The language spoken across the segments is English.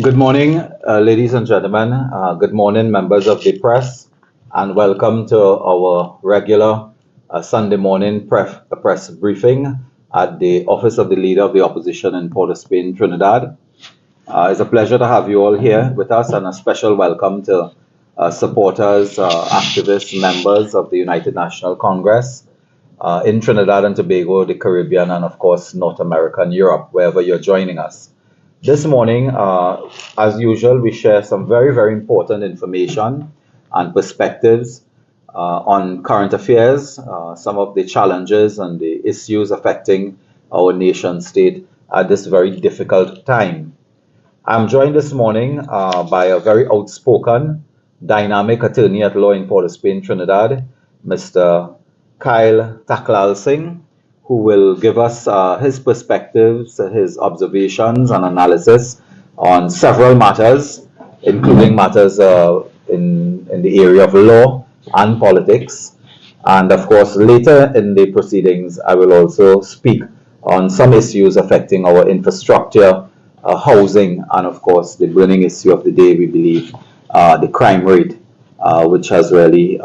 Good morning, ladies and gentlemen. Good morning, members of the press, and welcome to our regular Sunday morning press briefing at the Office of the Leader of the Opposition in Port of Spain, Trinidad. It's a pleasure to have you all here with us, and a special welcome to supporters, activists, members of the United National Congress in Trinidad and Tobago, the Caribbean, and of course, North America and Europe, wherever you're joining us. This morning, as usual, we share some very, very important information and perspectives on current affairs, some of the challenges and the issues affecting our nation state at this very difficult time. I'm joined this morning by a very outspoken, dynamic attorney at law in Port of Spain, Trinidad, Mr. Kiel Tacklalsing, who will give us his perspectives, his observations and analysis on several matters, including matters in the area of law and politics. And of course, later in the proceedings, I will also speak on some issues affecting our infrastructure, housing, and of course, the burning issue of the day, we believe, the crime rate, which has really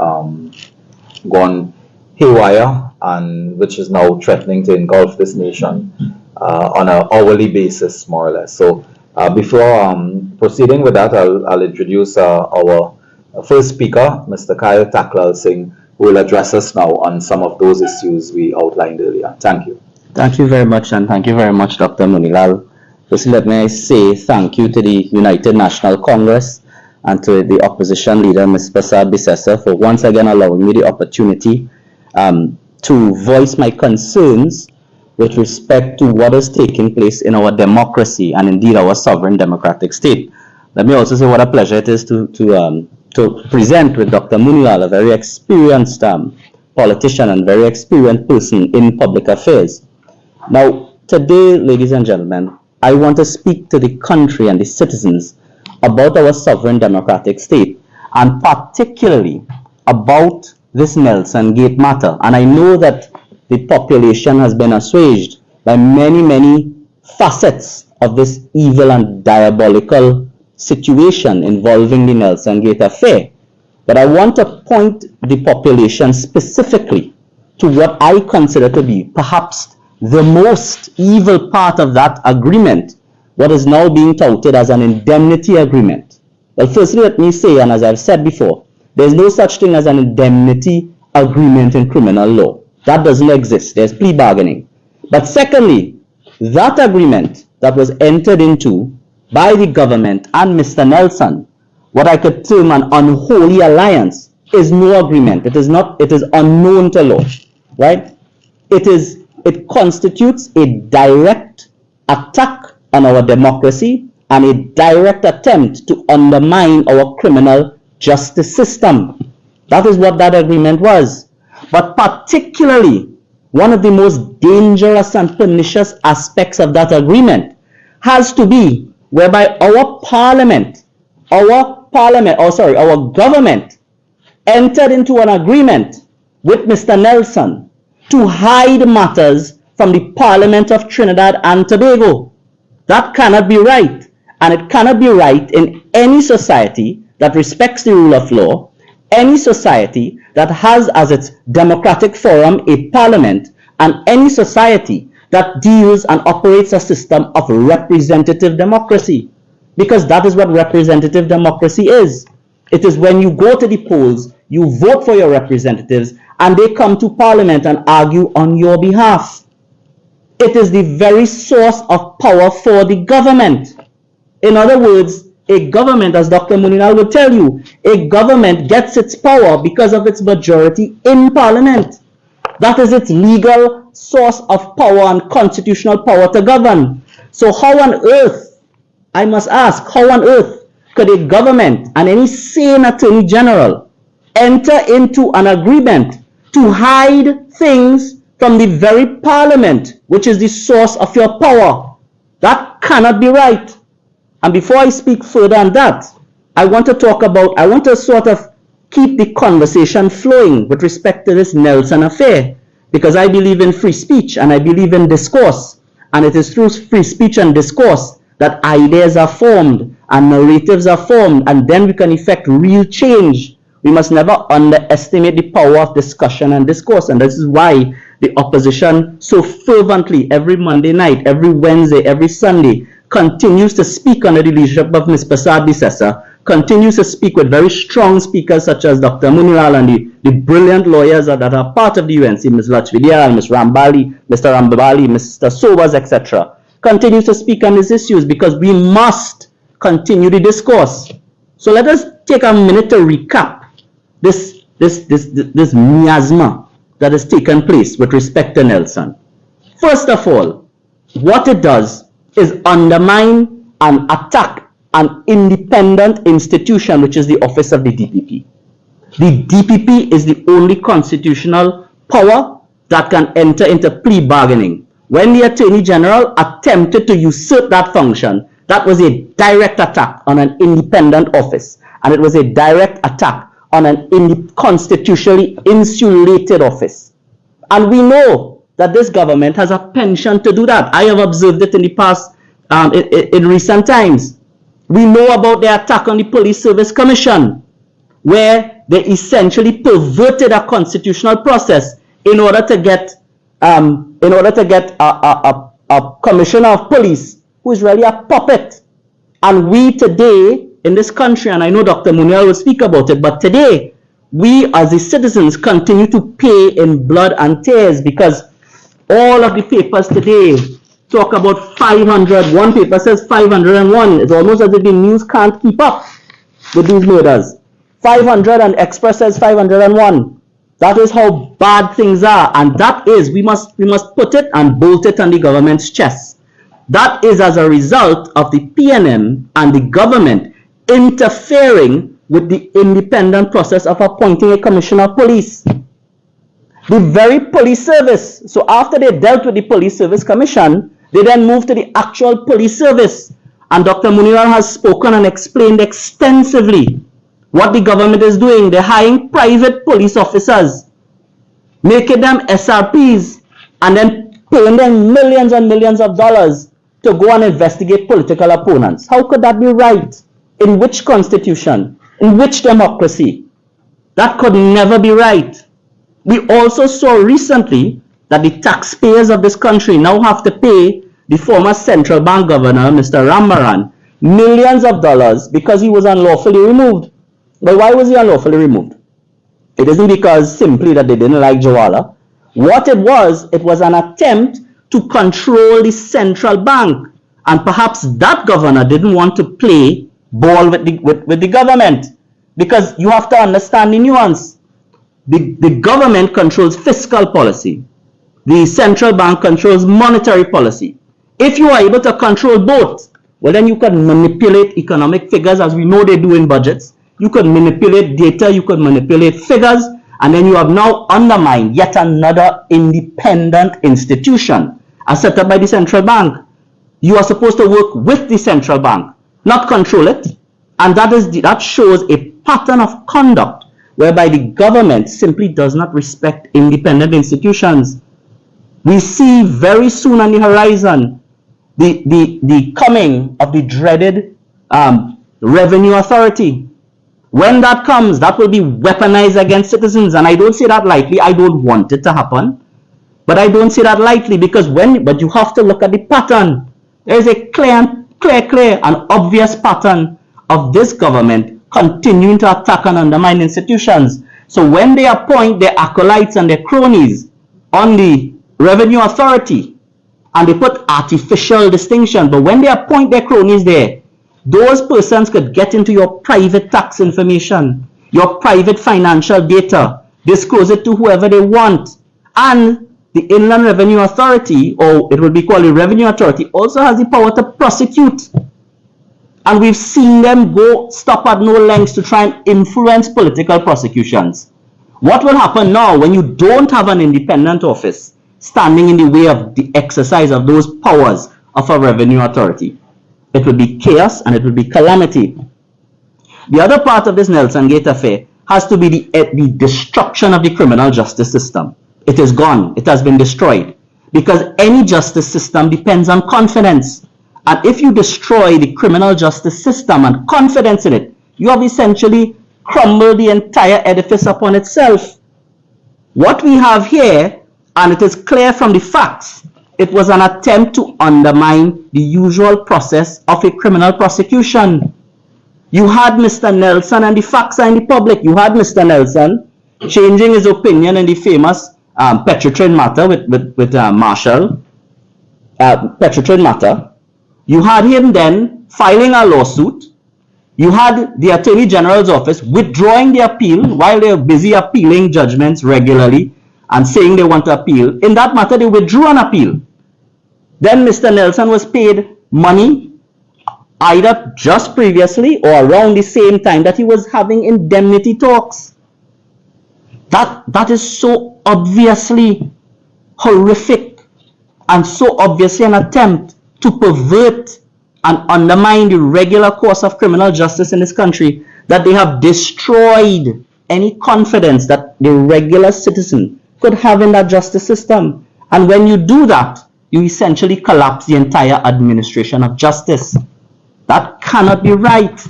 gone haywire, and which is now threatening to engulf this nation on an hourly basis, more or less. So before proceeding with that, I'll introduce our first speaker, Mr. Kiel Tacklalsing, who will address us now on some of those issues we outlined earlier. Thank you. Thank you very much, and thank you very much, Dr. Moonilal. First, let me say thank you to the United National Congress and to the opposition leader, Ms. Bissessa, for once again allowing me the opportunity to voice my concerns with respect to what is taking place in our democracy and indeed our sovereign democratic state. Let me also say what a pleasure it is to present with Dr. Moonilal, a very experienced politician and very experienced person in public affairs. Now, today, ladies and gentlemen, I want to speak to the country and the citizens about our sovereign democratic state, and particularly about this Nelson Gate matter. And I know that the population has been assuaged by many, many facets of this evil and diabolical situation involving the Nelson Gate affair. But I want to point the population specifically to what I consider to be perhaps the most evil part of that agreement, what is now being touted as an indemnity agreement. Well, firstly, let me say, and as I've said before, there's no such thing as an indemnity agreement in criminal law. That doesn't exist. There's plea bargaining. But secondly, that agreement that was entered into by the government and Mr. Nelson, what I could term an unholy alliance, is no agreement. It is not. It is unknown to law, right? It constitutes a direct attack on our democracy and a direct attempt to undermine our criminal justice system. That is what that agreement was. But particularly, one of the most dangerous and pernicious aspects of that agreement has to be whereby our government entered into an agreement with Mr. Nelson to hide matters from the Parliament of Trinidad and Tobago. That cannot be right, and it cannot be right in any society that respects the rule of law, any society that has as its democratic forum a parliament, and any society that deals and operates a system of representative democracy. Because that is what representative democracy is. It is when you go to the polls, you vote for your representatives, and they come to Parliament and argue on your behalf. It is the very source of power for the government. In other words, A government, as Dr. Moonilal will tell you, a government gets its power because of its majority in parliament. That is its legal source of power and constitutional power to govern. So how on earth, I must ask, how on earth could a government and any sane attorney general enter into an agreement to hide things from the very parliament, which is the source of your power? That cannot be right. And before I speak further on that, I want to sort of keep the conversation flowing with respect to this Nelson affair, because I believe in free speech and I believe in discourse. And it is through free speech and discourse that ideas are formed and narratives are formed, and then we can effect real change. We must never underestimate the power of discussion and discourse, and this is why the opposition so fervently every Monday night, every Wednesday, every Sunday continues to speak under the leadership of Ms. Prasad Bissessa, continues to speak with very strong speakers such as Dr. Moonilal and the brilliant lawyers that are part of the UNC, Ms. Lachvidya, Ms. Rambali, Mr. Rambali, Mr. Sobas, etc. Continues to speak on these issues because we must continue the discourse. So let us take a minute to recap this miasma that has taken place with respect to Nelson. First of all, what it does is undermine and attack an independent institution, which is the office of the DPP. The DPP is the only constitutional power that can enter into plea bargaining. When the Attorney General attempted to usurp that function, that was a direct attack on an independent office, and it was a direct attack on an constitutionally insulated office. And we know that this government has a penchant to do that. I have observed it in the past, in recent times. We know about the attack on the Police Service Commission, where they essentially perverted a constitutional process in order to get a commissioner of police who is really a puppet. And we today in this country, and I know Dr. Moonilal will speak about it, but today we as the citizens continue to pay in blood and tears, because all of the papers today talk about 500. One paper says 501. It's almost as if the news can't keep up with these murders. 500 and Express says 501. That is how bad things are, and that is, we must put it and bolt it on the government's chest. That is as a result of the PNM and the government interfering with the independent process of appointing a commissioner of police. The very police service. So after they dealt with the Police Service Commission, they then moved to the actual police service. And Dr. Moonilal has spoken and explained extensively what the government is doing. They're hiring private police officers, making them SRPs, and then paying them millions and millions of dollars to go and investigate political opponents. How could that be right? In which constitution? In which democracy? That could never be right. We also saw recently that the taxpayers of this country now have to pay the former central bank governor, Mr. Rambaran, millions of dollars because he was unlawfully removed. But why was he unlawfully removed? It isn't because simply that they didn't like Jawala. What it was an attempt to control the central bank. And perhaps that governor didn't want to play ball with the government. Because you have to understand the nuance. The government controls fiscal policy. The central bank controls monetary policy. If you are able to control both, well, then you can manipulate economic figures, as we know they do in budgets. You could manipulate data, you could manipulate figures, and then you have now undermined yet another independent institution as set up by the central bank. You are supposed to work with the central bank, not control it. And that shows a pattern of conduct whereby the government simply does not respect independent institutions. We see very soon on the horizon the coming of the dreaded revenue authority. When that comes, that will be weaponized against citizens, and I don't say that lightly. I don't want it to happen, but I don't say that lightly, because but you have to look at the pattern. There is a clear and obvious pattern of this government continuing to attack and undermine institutions. So when they appoint their acolytes and their cronies on the revenue authority, and they put artificial distinction, but when they appoint their cronies there, those persons could get into your private tax information, your private financial data, disclose it to whoever they want. And the Inland Revenue Authority, or it would be called the Revenue Authority, also has the power to prosecute. And we've seen them stop at no lengths to try and influence political prosecutions. What will happen now when you don't have an independent office standing in the way of the exercise of those powers of a revenue authority? It will be chaos and it will be calamity. The other part of this Nelson Gate affair has to be the destruction of the criminal justice system. It is gone. It has been destroyed. Because any justice system depends on confidence. And if you destroy the criminal justice system and confidence in it, you have essentially crumbled the entire edifice upon itself. What we have here, and it is clear from the facts, it was an attempt to undermine the usual process of a criminal prosecution. You had Mr. Nelson, and the facts are in the public. You had Mr. Nelson changing his opinion in the famous Petrotrain matter with Marshall. Petrotrain matter. You had him then filing a lawsuit. You had the Attorney General's office withdrawing the appeal while they were busy appealing judgments regularly and saying they want to appeal. In that matter, they withdrew an appeal. Then Mr. Nelson was paid money either just previously or around the same time that he was having indemnity talks. That is so obviously horrific and so obviously an attempt to pervert and undermine the regular course of criminal justice in this country that they have destroyed any confidence that the regular citizen could have in that justice system. And when you do that, you essentially collapse the entire administration of justice. That cannot be right.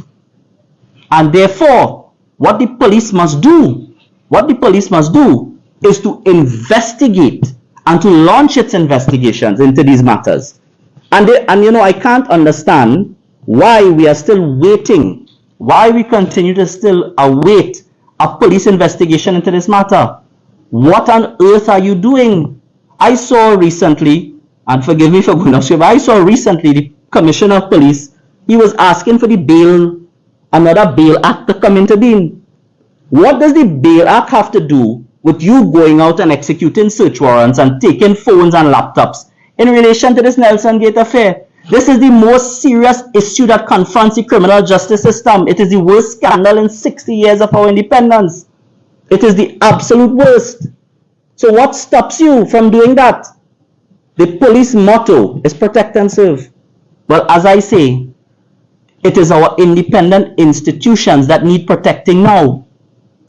And therefore, what the police must do is to investigate and to launch its investigations into these matters. And you know, I can't understand why we are still waiting, why we continue to still await a police investigation into this matter. What on earth are you doing? I saw recently, and forgive me for going off script, I saw recently the Commissioner of Police, he was asking for the bail, another bail act to come into being. What does the bail act have to do with you going out and executing search warrants and taking phones and laptops in relation to this Nelson Gate affair? This is the most serious issue that confronts the criminal justice system. It is the worst scandal in 60 years of our independence. It is the absolute worst. So what stops you from doing that? The police motto is protect and serve. Well, as I say, it is our independent institutions that need protecting now.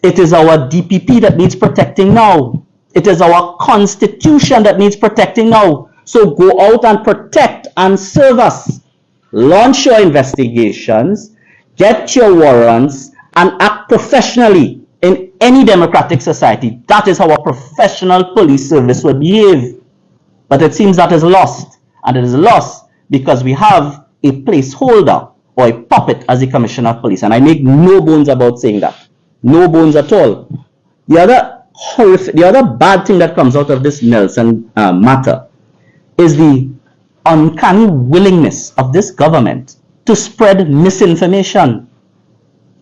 It is our DPP that needs protecting now. It is our constitution that needs protecting now. So go out and protect and serve us. Launch your investigations, get your warrants, and act professionally in any democratic society. That is how a professional police service would behave. But it seems that is lost. And it is lost because we have a placeholder or a puppet as the Commissioner of Police. And I make no bones about saying that. No bones at all. The other bad thing that comes out of this Nelson matter is the uncanny willingness of this government to spread misinformation.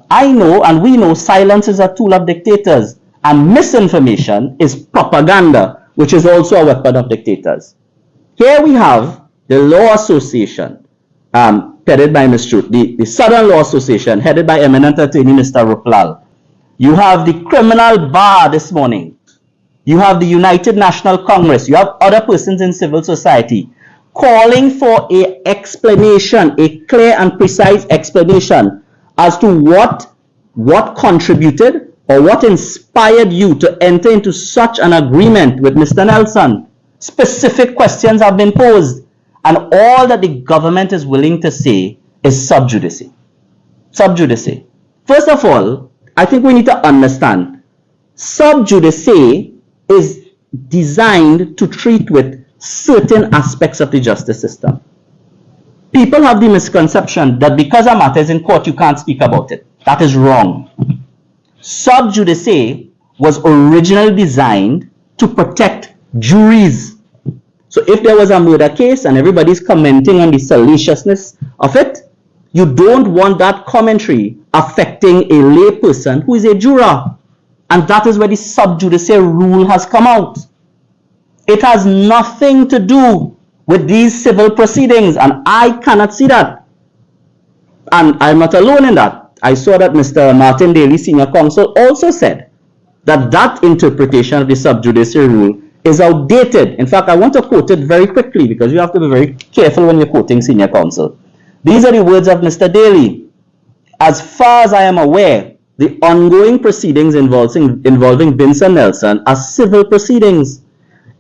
I know and we know silence is a tool of dictators, and misinformation is propaganda, which is also a weapon of dictators. Here we have the Law Association, headed by Mr. the Southern Law Association, headed by eminent attorney Mr. Roodal. You have the Criminal Bar this morning. You have the United National Congress. You have other persons in civil society calling for an explanation, a clear and precise explanation as to what contributed or what inspired you to enter into such an agreement with Mr. Nelson. Specific questions have been posed, and all that the government is willing to say is sub judice. Sub judice. First of all, I think we need to understand, sub judice is designed to treat with certain aspects of the justice system. People have the misconception that because a matter is in court, you can't speak about it. That is wrong. Sub judice was originally designed to protect juries. So if there was a murder case and everybody's commenting on the salaciousness of it, You don't want that commentary affecting a lay person who is a juror. And that is where the sub judice rule has come out. It has nothing to do with these civil proceedings, and I cannot see that. And I'm not alone in that. I saw that Mr. Martin Daly, Senior Counsel, also said that that interpretation of the sub judice rule is outdated. In fact, I want to quote it very quickly because you have to be very careful when you're quoting Senior Counsel. These are the words of Mr. Daly. As far as I am aware, the ongoing proceedings involving Vincent Nelson are civil proceedings.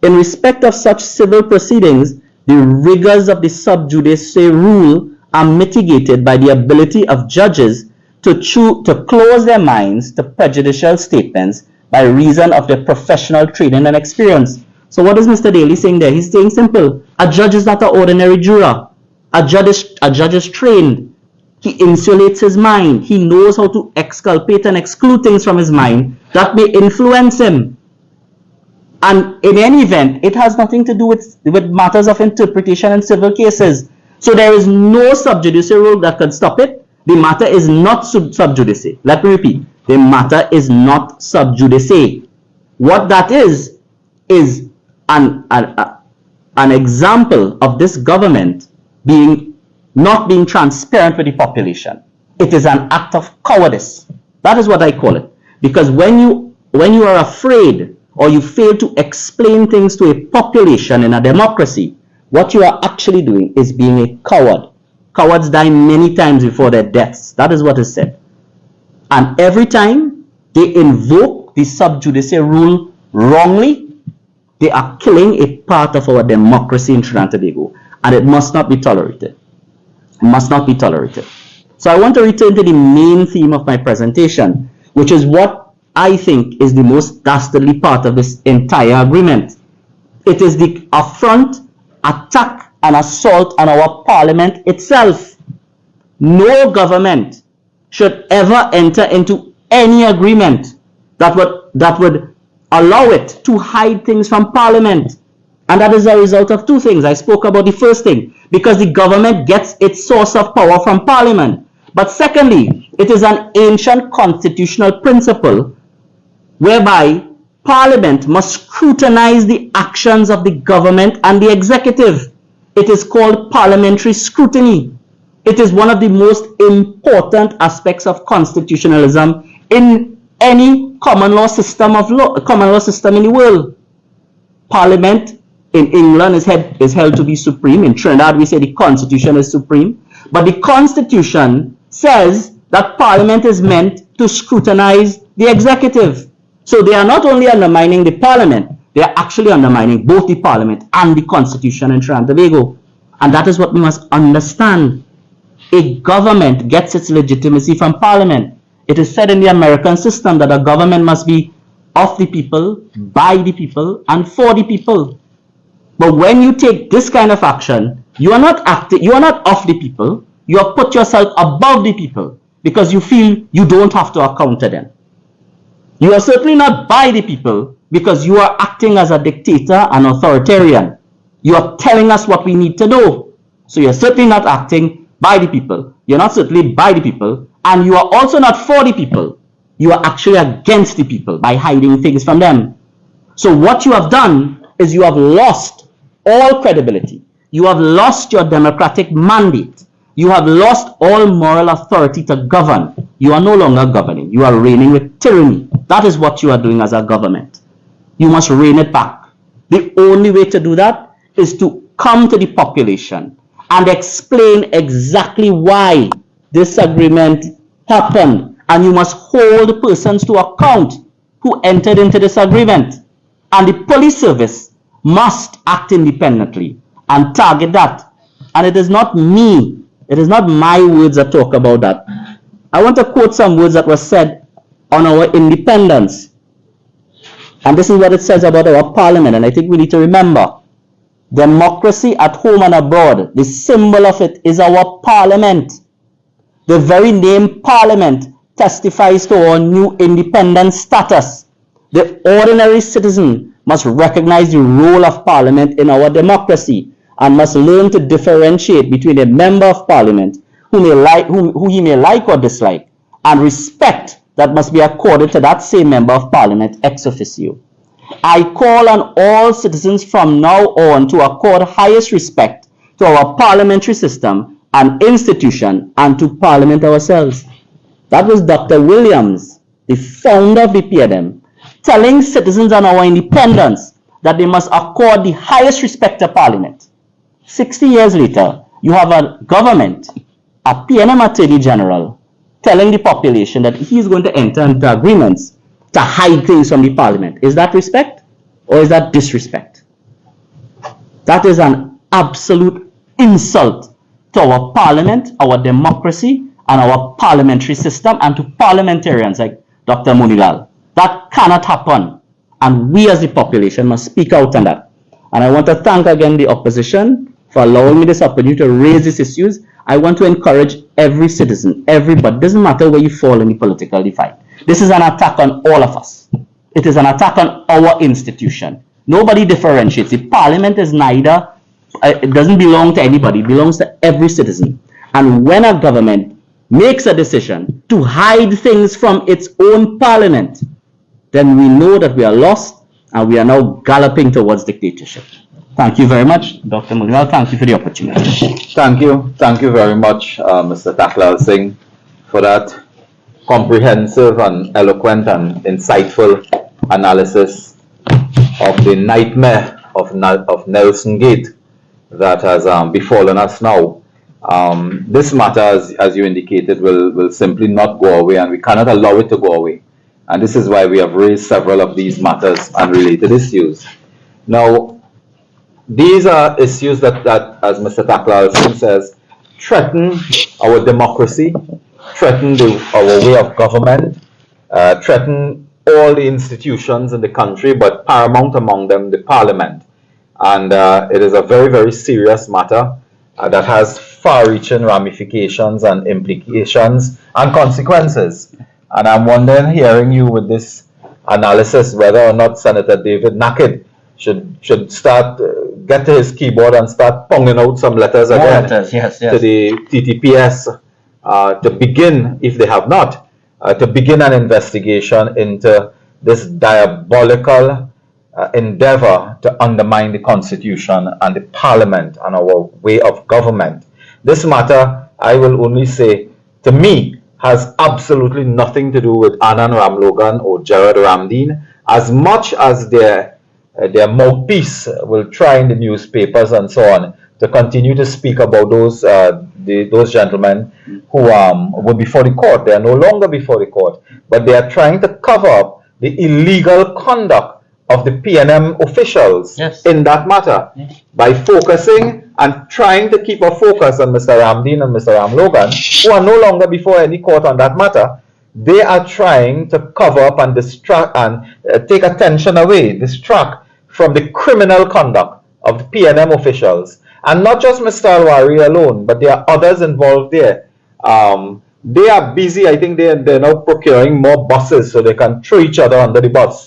In respect of such civil proceedings, the rigors of the sub judice rule are mitigated by the ability of judges to close their minds to prejudicial statements by reason of their professional training and experience. So what is Mr. Daly saying there? He's saying simple. A judge is not an ordinary juror. A judge is trained. He insulates his mind. He knows how to exculpate and exclude things from his mind that may influence him. And in any event, it has nothing to do with matters of interpretation in civil cases. So there is no sub judice rule that can stop it. The matter is not sub judice. Let me repeat. The matter is not sub judice. What that is an example of this government not being transparent with the population. It is an act of cowardice. That is what I call it. Because when you are afraid or you fail to explain things to a population in a democracy, what you are actually doing is being a coward. Cowards die many times before their deaths. That is what is said. And every time they invoke the sub judice rule wrongly, they are killing a part of our democracy in Trinidad and Tobago. And it must not be tolerated. It must not be tolerated. So I want to return to the main theme of my presentation, which is what I think is the most dastardly part of this entire agreement. It is the affront, attack, and assault on our parliament itself. No government should ever enter into any agreement that would allow it to hide things from parliament. And that is a result of two things. I spoke about the first thing, because the government gets its source of power from parliament. But secondly, it is an ancient constitutional principle whereby parliament must scrutinize the actions of the government and the executive. It is called parliamentary scrutiny. It is one of the most important aspects of constitutionalism in any common law system in the world. Parliament in England is held to be supreme. In Trinidad, we say the Constitution is supreme. But the Constitution says that Parliament is meant to scrutinize the executive. So they are not only undermining the Parliament, they are actually undermining both the Parliament and the Constitution in Trinidad and Tobago. And that is what we must understand. A government gets its legitimacy from Parliament. It is said in the American system that a government must be of the people, by the people, and for the people. But when you take this kind of action, you are not of the people. You have put yourself above the people because you feel you don't have to account to them. You are certainly not by the people because you are acting as a dictator and authoritarian. You are telling us what we need to know. So you're certainly not acting by the people. You're not certainly by the people, and you are also not for the people. You are actually against the people by hiding things from them. So what you have done is you have lost all credibility. You have lost your democratic mandate. You have lost all moral authority to govern. You are no longer governing. You are reigning with tyranny. That is what you are doing as a government. You must rein it back. The only way to do that is to come to the population and explain exactly why this agreement happened. And you must hold persons to account who entered into this agreement. And the police service must act independently and target that. And it is not me, it is not my words that talk about that. I want to quote some words that were said on our independence. And this is what it says about our parliament, and I think we need to remember. Democracy at home and abroad, the symbol of it is our parliament. The very name parliament testifies to our new independent status. The ordinary citizen must recognize the role of parliament in our democracy and must learn to differentiate between a member of parliament who he may like or dislike, and respect that must be accorded to that same member of parliament ex officio. I call on all citizens from now on to accord highest respect to our parliamentary system and institution and to parliament ourselves. That was Dr. Williams, the founder of the PNM, telling citizens on our independence that they must accord the highest respect to parliament. 60 years later, you have a government, a PNM Attorney General, telling the population that he's going to enter into agreements to hide things from the parliament. Is that respect or is that disrespect? That is an absolute insult to our parliament, our democracy, and our parliamentary system, and to parliamentarians like Dr. Moonilal. That cannot happen, and we as the population must speak out on that. And I want to thank again the opposition for allowing me this opportunity to raise these issues. I want to encourage every citizen, everybody, doesn't matter where you fall in the political divide. This is an attack on all of us. It is an attack on our institution. Nobody differentiates. The parliament is neither, it doesn't belong to anybody, it belongs to every citizen. And when a government makes a decision to hide things from its own parliament, then we know that we are lost and we are now galloping towards dictatorship. Thank you very much, Dr. Moonilal. Thank you for the opportunity. Thank you. Thank you very much, Mr. Tacklalsing, for that comprehensive and eloquent and insightful analysis of the nightmare of Nelson Gate that has befallen us now. This matter, as you indicated, will simply not go away, and we cannot allow it to go away. And this is why we have raised several of these matters and related issues. Now, these are issues that as Mr. Tacklalsing says, threaten our democracy, threaten our way of government, threaten all the institutions in the country, but paramount among them, the parliament. And it is a very, very serious matter that has far-reaching ramifications and implications and consequences. And I'm wondering, hearing you with this analysis, whether or not Senator David Naked should start, get to his keyboard and start ponging out some letters again to the TTPS to begin, if they have not, to begin an investigation into this diabolical endeavor to undermine the Constitution and the Parliament and our way of government. This matter, I will only say, to me, has absolutely nothing to do with Anand Ramlogan or Gerard Ramdeen, as much as their mouthpiece will try in the newspapers and so on to continue to speak about those gentlemen who were before the court. They are no longer before the court, but they are trying to cover up the illegal conduct of the PNM officials in that matter by focusing and trying to keep a focus on Mr. Ramdeen and Mr. Ramlogan, who are no longer before any court on that matter. They are trying to cover up and distract and take attention away, distract from the criminal conduct of the PNM officials. And not just Mr. Alwari alone, but there are others involved there. They are busy. I think they're now procuring more buses so they can throw each other under the bus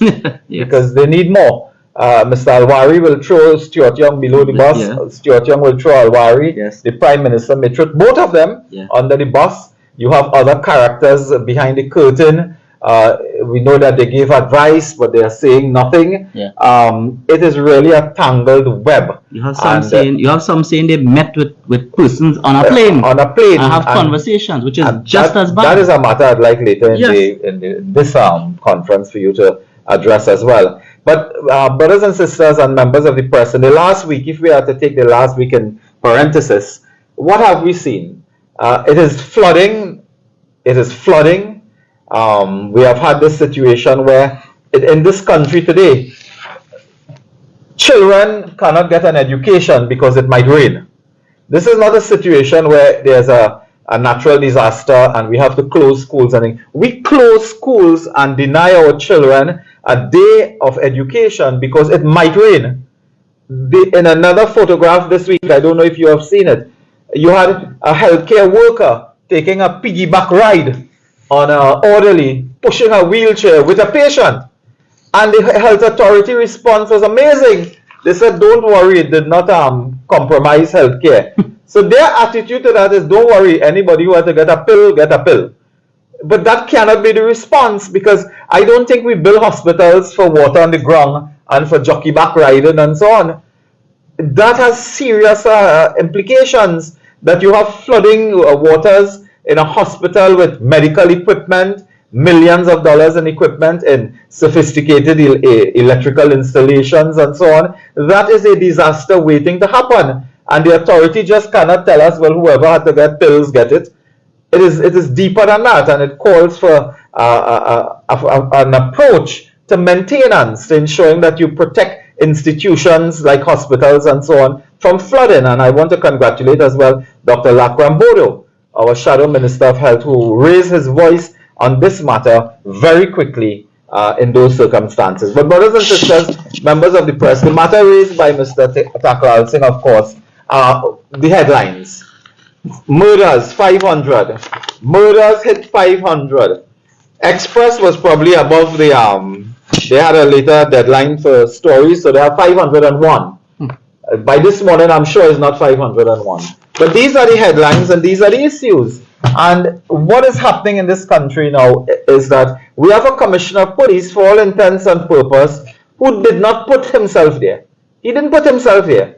because they need more. Mr. Alwari will throw Stuart Young below the bus. Stuart Young will throw Alwari. The Prime Minister may throw both of them under the bus. You have other characters behind the curtain. We know that they gave advice, but they are saying nothing. It is really a tangled web. You have some saying they met with persons on a plane. And have conversations, which is just as bad. That is a matter I'd like later in this conference for you to address as well. But brothers and sisters and members of the press, in the last week, if we are to take the last week in parenthesis, what have we seen? It is flooding. It is flooding. We have had this situation where in this country today, children cannot get an education because it might rain. This is not a situation where there's a natural disaster and we have to close schools. We close schools and deny our children a day of education because it might rain. In another photograph this week, I don't know if you have seen it, you had a healthcare worker taking a piggyback ride on an orderly, pushing a wheelchair with a patient. And the health authority response was amazing. They said, don't worry, it did not compromise healthcare. So their attitude to that is, don't worry, anybody who has to get a pill, get a pill. But that cannot be the response, because I don't think we build hospitals for water on the ground and for jockey back riding and so on. That has serious implications, that you have flooding waters in a hospital with medical equipment, millions of dollars in equipment, in sophisticated electrical installations and so on. That is a disaster waiting to happen. And the authority just cannot tell us, well, whoever had to get pills, get it. It is deeper than that, and it calls for an approach to maintenance, to ensuring that you protect institutions like hospitals and so on from flooding. And I want to congratulate as well Dr. Lakrambodo, our Shadow Minister of Health, who raised his voice on this matter very quickly in those circumstances. But brothers and sisters, members of the press, the matter raised by Mr. Tacklalsing, of course, the headlines. Murders, 500. Murders hit 500. Express was probably above the, they had a later deadline for stories, so they have 501. By this morning, I'm sure it's not 501. But these are the headlines and these are the issues. And what is happening in this country now is that we have a commissioner of police, for all intents and purposes, who did not put himself there. He didn't put himself there.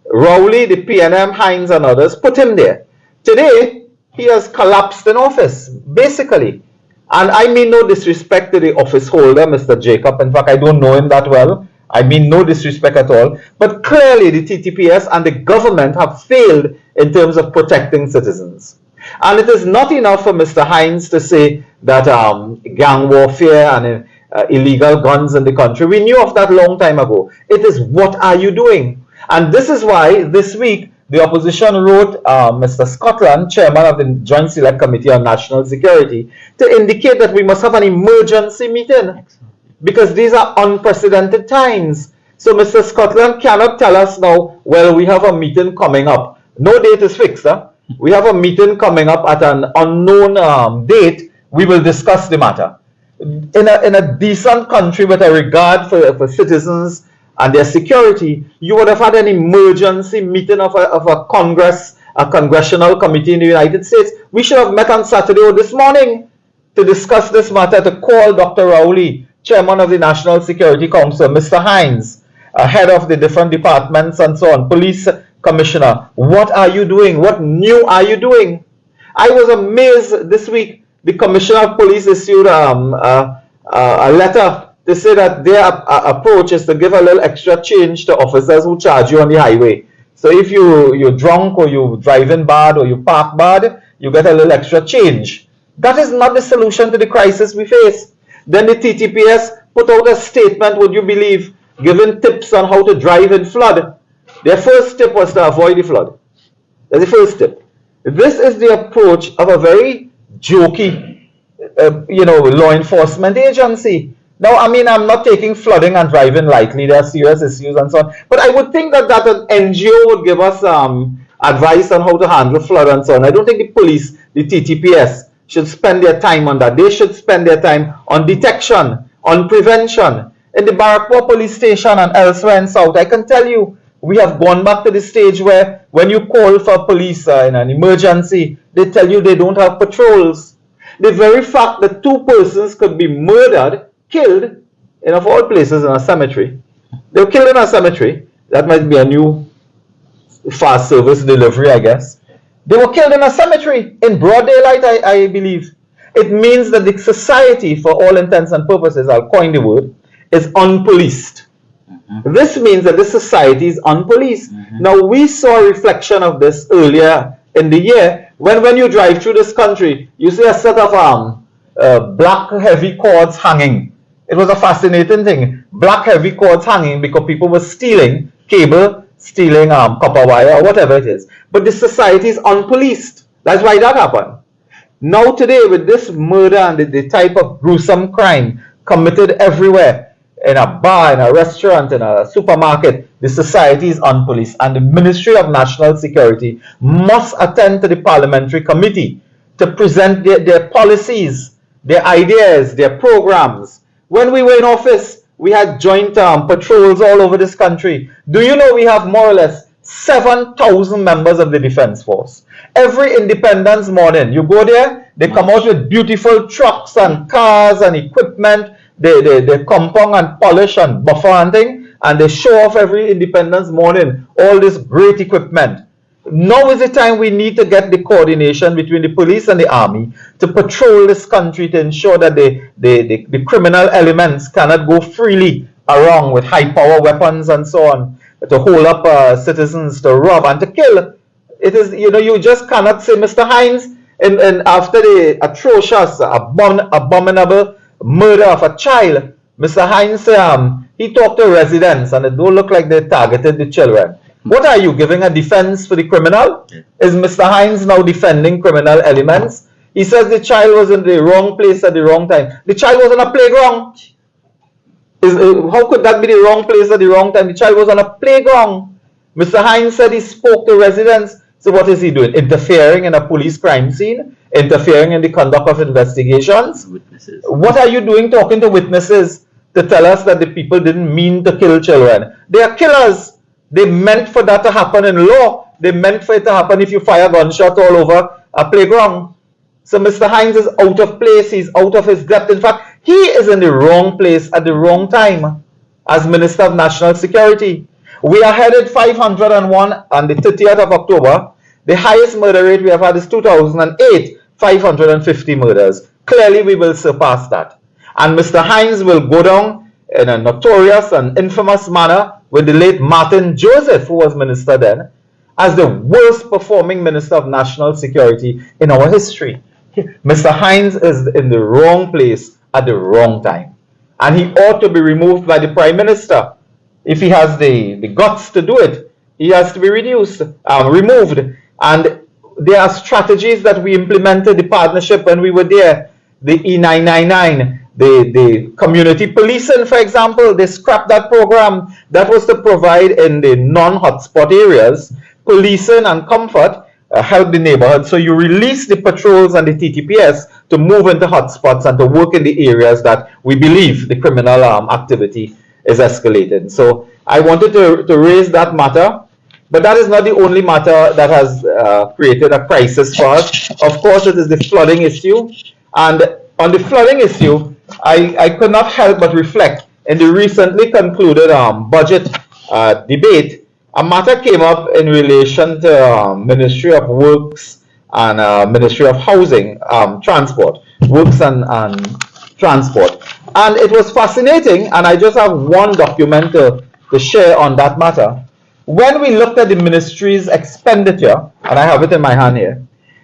Rowley, the PNM, Hines, and others put him there. Today, he has collapsed in office, basically. And I mean no disrespect to the office holder, Mr. Jacob. In fact, I don't know him that well. I mean no disrespect at all. But clearly, the TTPS and the government have failed in terms of protecting citizens. And it is not enough for Mr. Hines to say that gang warfare and illegal guns in the country. We knew of that long time ago. It is, what are you doing? And this is why this week the opposition wrote Mr. Scotland, chairman of the Joint Select Committee on National Security, to indicate that we must have an emergency meeting, because these are unprecedented times. So Mr. Scotland cannot tell us now, well, we have a meeting coming up. No date is fixed. Huh? We have a meeting coming up at an unknown date. We will discuss the matter. In a decent country with a regard for citizens and their security, you would have had an emergency meeting of a Congress, a congressional committee in the United States. We should have met on Saturday or this morning to discuss this matter, to call Dr. Rowley, chairman of the National Security Council, Mr. Hines, head of the different departments and so on, police commissioner. What are you doing? What new are you doing? I was amazed this week. The commissioner of police issued a letter to say that their approach is to give a little extra change to officers who charge you on the highway. So if you're drunk or you're driving bad or you park bad, you get a little extra change. That is not the solution to the crisis we face. Then the TTPS put out a statement, would you believe, giving tips on how to drive in flood. Their first tip was to avoid the flood. That's the first tip. This is the approach of a very jokey, law enforcement agency. Now, I mean, I'm not taking flooding and driving lightly. There are serious issues and so on. But I would think that an NGO would give us advice on how to handle flood and so on. I don't think the police, the TTPS, should spend their time on that. They should spend their time on detection, on prevention. In the Barrackpore police station and elsewhere in South, I can tell you, we have gone back to the stage where when you call for police in an emergency, they tell you they don't have patrols. The very fact that two persons could be murdered, killed, in of all places, in a cemetery. They were killed in a cemetery. That might be a new fast service delivery, I guess. They were killed in a cemetery in broad daylight, I believe. It means that the society, for all intents and purposes, I'll coin the word, is unpoliced. This means that the society is unpoliced. Now, we saw a reflection of this earlier in the year when you drive through this country, you see a set of black heavy cords hanging. It was a fascinating thing. Black heavy cords hanging because people were stealing cable, stealing copper wire or whatever it is. But the society is unpoliced. That's why that happened. Now today, with this murder and the type of gruesome crime committed everywhere, in a bar, in a restaurant, in a supermarket, the society is unpoliced. And the Ministry of National Security must attend to the parliamentary committee to present their policies, their ideas, their programs. When we were in office, We had joint patrols all over this country. Do you know we have more or less 7,000 members of the Defense Force? Every Independence morning, you go there, they come out with beautiful trucks and cars and equipment. They compound and polish and buffer and thing, and they show off every Independence morning all this great equipment. Now is the time we need to get the coordination between the police and the army to patrol this country to ensure that the criminal elements cannot go freely around with high power weapons and so on to hold up citizens, to rob and to kill. It is, you just cannot say, Mr. Hines, and after the atrocious, abominable murder of a child, Mr. Hines, he talked to residents and it don't look like they targeted the children. What are you, giving a defense for the criminal? Is Mr. Hines now defending criminal elements? He says the child was in the wrong place at the wrong time. The child was on a playground. How could that be the wrong place at the wrong time? The child was on a playground. Mr. Hines said he spoke to residents. So what is he doing? Interfering in a police crime scene? Interfering in the conduct of investigations? Witnesses. What are you doing talking to witnesses to tell us that the people didn't mean to kill children? They are killers. They meant for that to happen in law. They meant for it to happen if you fire gunshots all over a playground. So Mr. Hines is out of place. He's out of his depth. In fact, he is in the wrong place at the wrong time as Minister of National Security. We are headed 501 on the 30th of October. The highest murder rate we have had is 2008, 550 murders. Clearly, we will surpass that. And Mr. Hines will go down in a notorious and infamous manner with the late Martin Joseph, who was minister then, as the worst performing Minister of National Security in our history. Mr. Hines is in the wrong place at the wrong time. And he ought to be removed by the Prime Minister. If he has the guts to do it, he has to be removed. And there are strategies that we implemented, the partnership when we were there, the E999, the community policing, for example. They scrapped that program that was to provide in the non-hotspot areas policing and comfort, help the neighborhood. So you release the patrols and the TTPS to move into hotspots and to work in the areas that we believe the criminal activity is escalating. So I wanted to raise that matter, but that is not the only matter that has created a crisis for us. Of course, it is the flooding issue. And on the flooding issue, I could not help but reflect in the recently concluded budget debate. A matter came up in relation to Ministry of Works and Ministry of Housing, Transport, Works and Transport. And it was fascinating, and I just have one document to share on that matter. When we looked at the ministry's expenditure, and I have it in my hand here,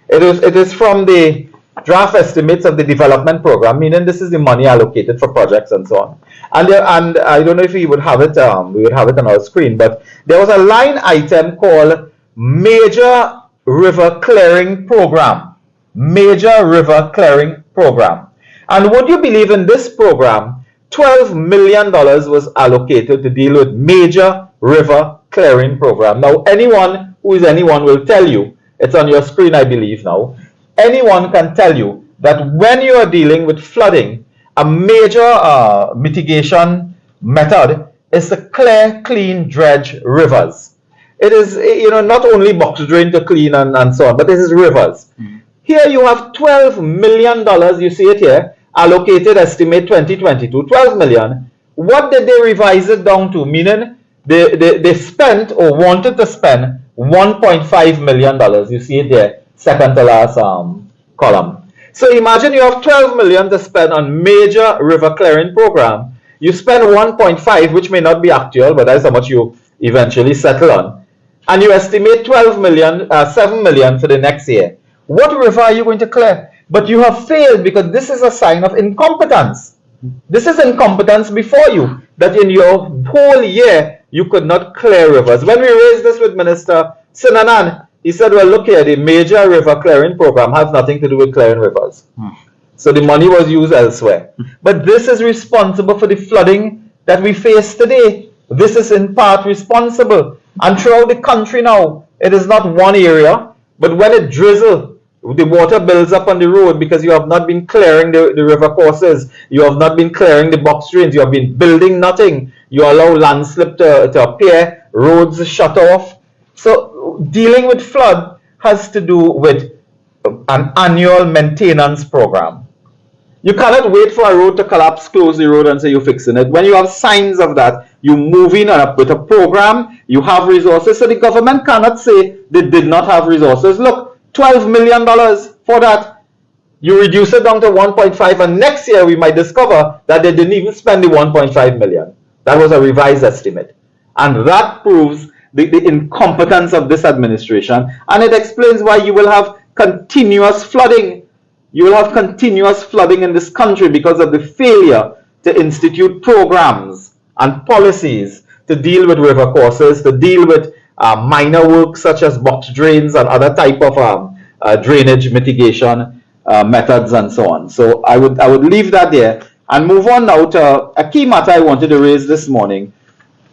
it is from the draft estimates of the development program, meaning this is the money allocated for projects and so on. And I don't know if we would have it, we would have it on our screen, but there was a line item called Major River Clearing Program. Major River Clearing Program. And would you believe, in this program, $12 million was allocated to deal with Major River Clearing Program. Now, anyone who is anyone will tell you, it's on your screen, I believe now, anyone can tell you that when you are dealing with flooding, a major mitigation method is to clear, clean, dredge rivers. It is, not only box drain to clean and so on, but this is rivers. Here you have $12 million, you see it here, allocated estimate 2022, 12 million. What did they revise it down to? Meaning they spent or wanted to spend $1.5 million. You see it there, second to last column. So imagine you have 12 million to spend on major river clearing program. You spend 1.5, which may not be actual, but that's how much you eventually settle on. And you estimate 7 million for the next year. What river are you going to clear? But you have failed because this is a sign of incompetence. This is incompetence before you, that in your whole year, you could not clear rivers. When we raised this with Minister Sinanan, he said, well, look here, the major river clearing program has nothing to do with clearing rivers. So the money was used elsewhere. But this is responsible for the flooding that we face today. This is in part responsible. And throughout the country now, it is not one area, but when it drizzles, The water builds up on the road because you have not been clearing the river courses. You have not been clearing the box drains. You have been building nothing. You allow landslip to appear. Roads shut off. So dealing with flood has to do with an annual maintenance program. You cannot wait for a road to collapse, close the road and say you're fixing it. When you have signs of that, you move in with a program, you have resources. So the government cannot say they did not have resources. Look, $12 million for that. You reduce it down to 1.5 and next year we might discover that they didn't even spend the 1.5 million. That was a revised estimate. And that proves the incompetence of this administration, and it explains why you will have continuous flooding. You will have continuous flooding in this country because of the failure to institute programs and policies to deal with river courses, to deal with minor work such as box drains and other type of drainage mitigation methods and so on. So I would leave that there and move on now to a key matter I wanted to raise this morning.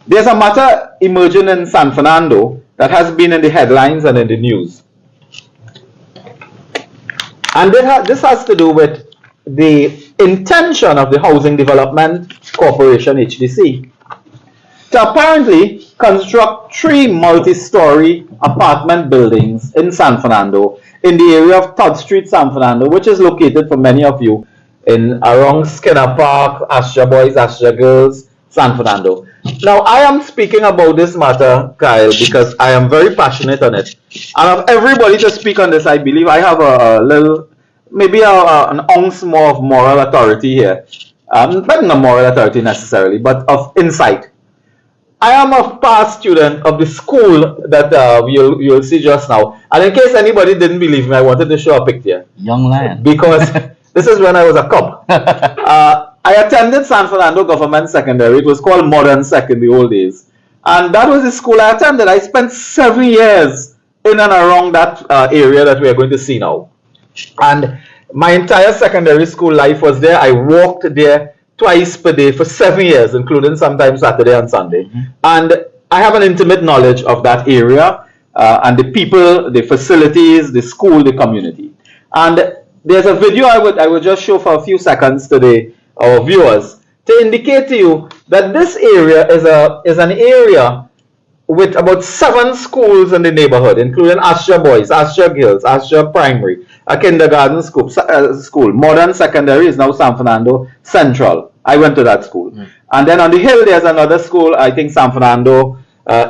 There's a matter emerging in San Fernando that has been in the headlines and in the news. And this has to do with the intention of the Housing Development Corporation, HDC, to apparently construct 3 multi-story apartment buildings in San Fernando, in the area of Todd Street, San Fernando, which is located for many of you in around Skinner Park, Astra Boys, Astra Girls, San Fernando. Now, I am speaking about this matter, Kyle, because I am very passionate on it. And of everybody to speak on this, I believe I have a little, maybe an ounce more of moral authority here. Not moral authority necessarily, but of insight. I am a past student of the school that you'll see just now. And in case anybody didn't believe me, I wanted to show a picture. Young lion. Because this is when I was a cub. I attended San Fernando Government Secondary. It was called Modern Sec in the old days. And that was the school I attended. I spent 7 years in and around that area that we are going to see now. And my entire secondary school life was there. I walked there twice per day for 7 years, including sometimes Saturday and Sunday. Mm-hmm. And I have an intimate knowledge of that area and the people, the facilities, the school, the community. And there's a video I would just show for a few seconds today, our viewers, to indicate to you that this area is an area with about 7 schools in the neighborhood, including Astra Boys, Astra Girls, Astra Primary, a kindergarten school. Modern Secondary is now San Fernando Central. I went to that school. Mm. And then on the hill, there's another school, I think San Fernando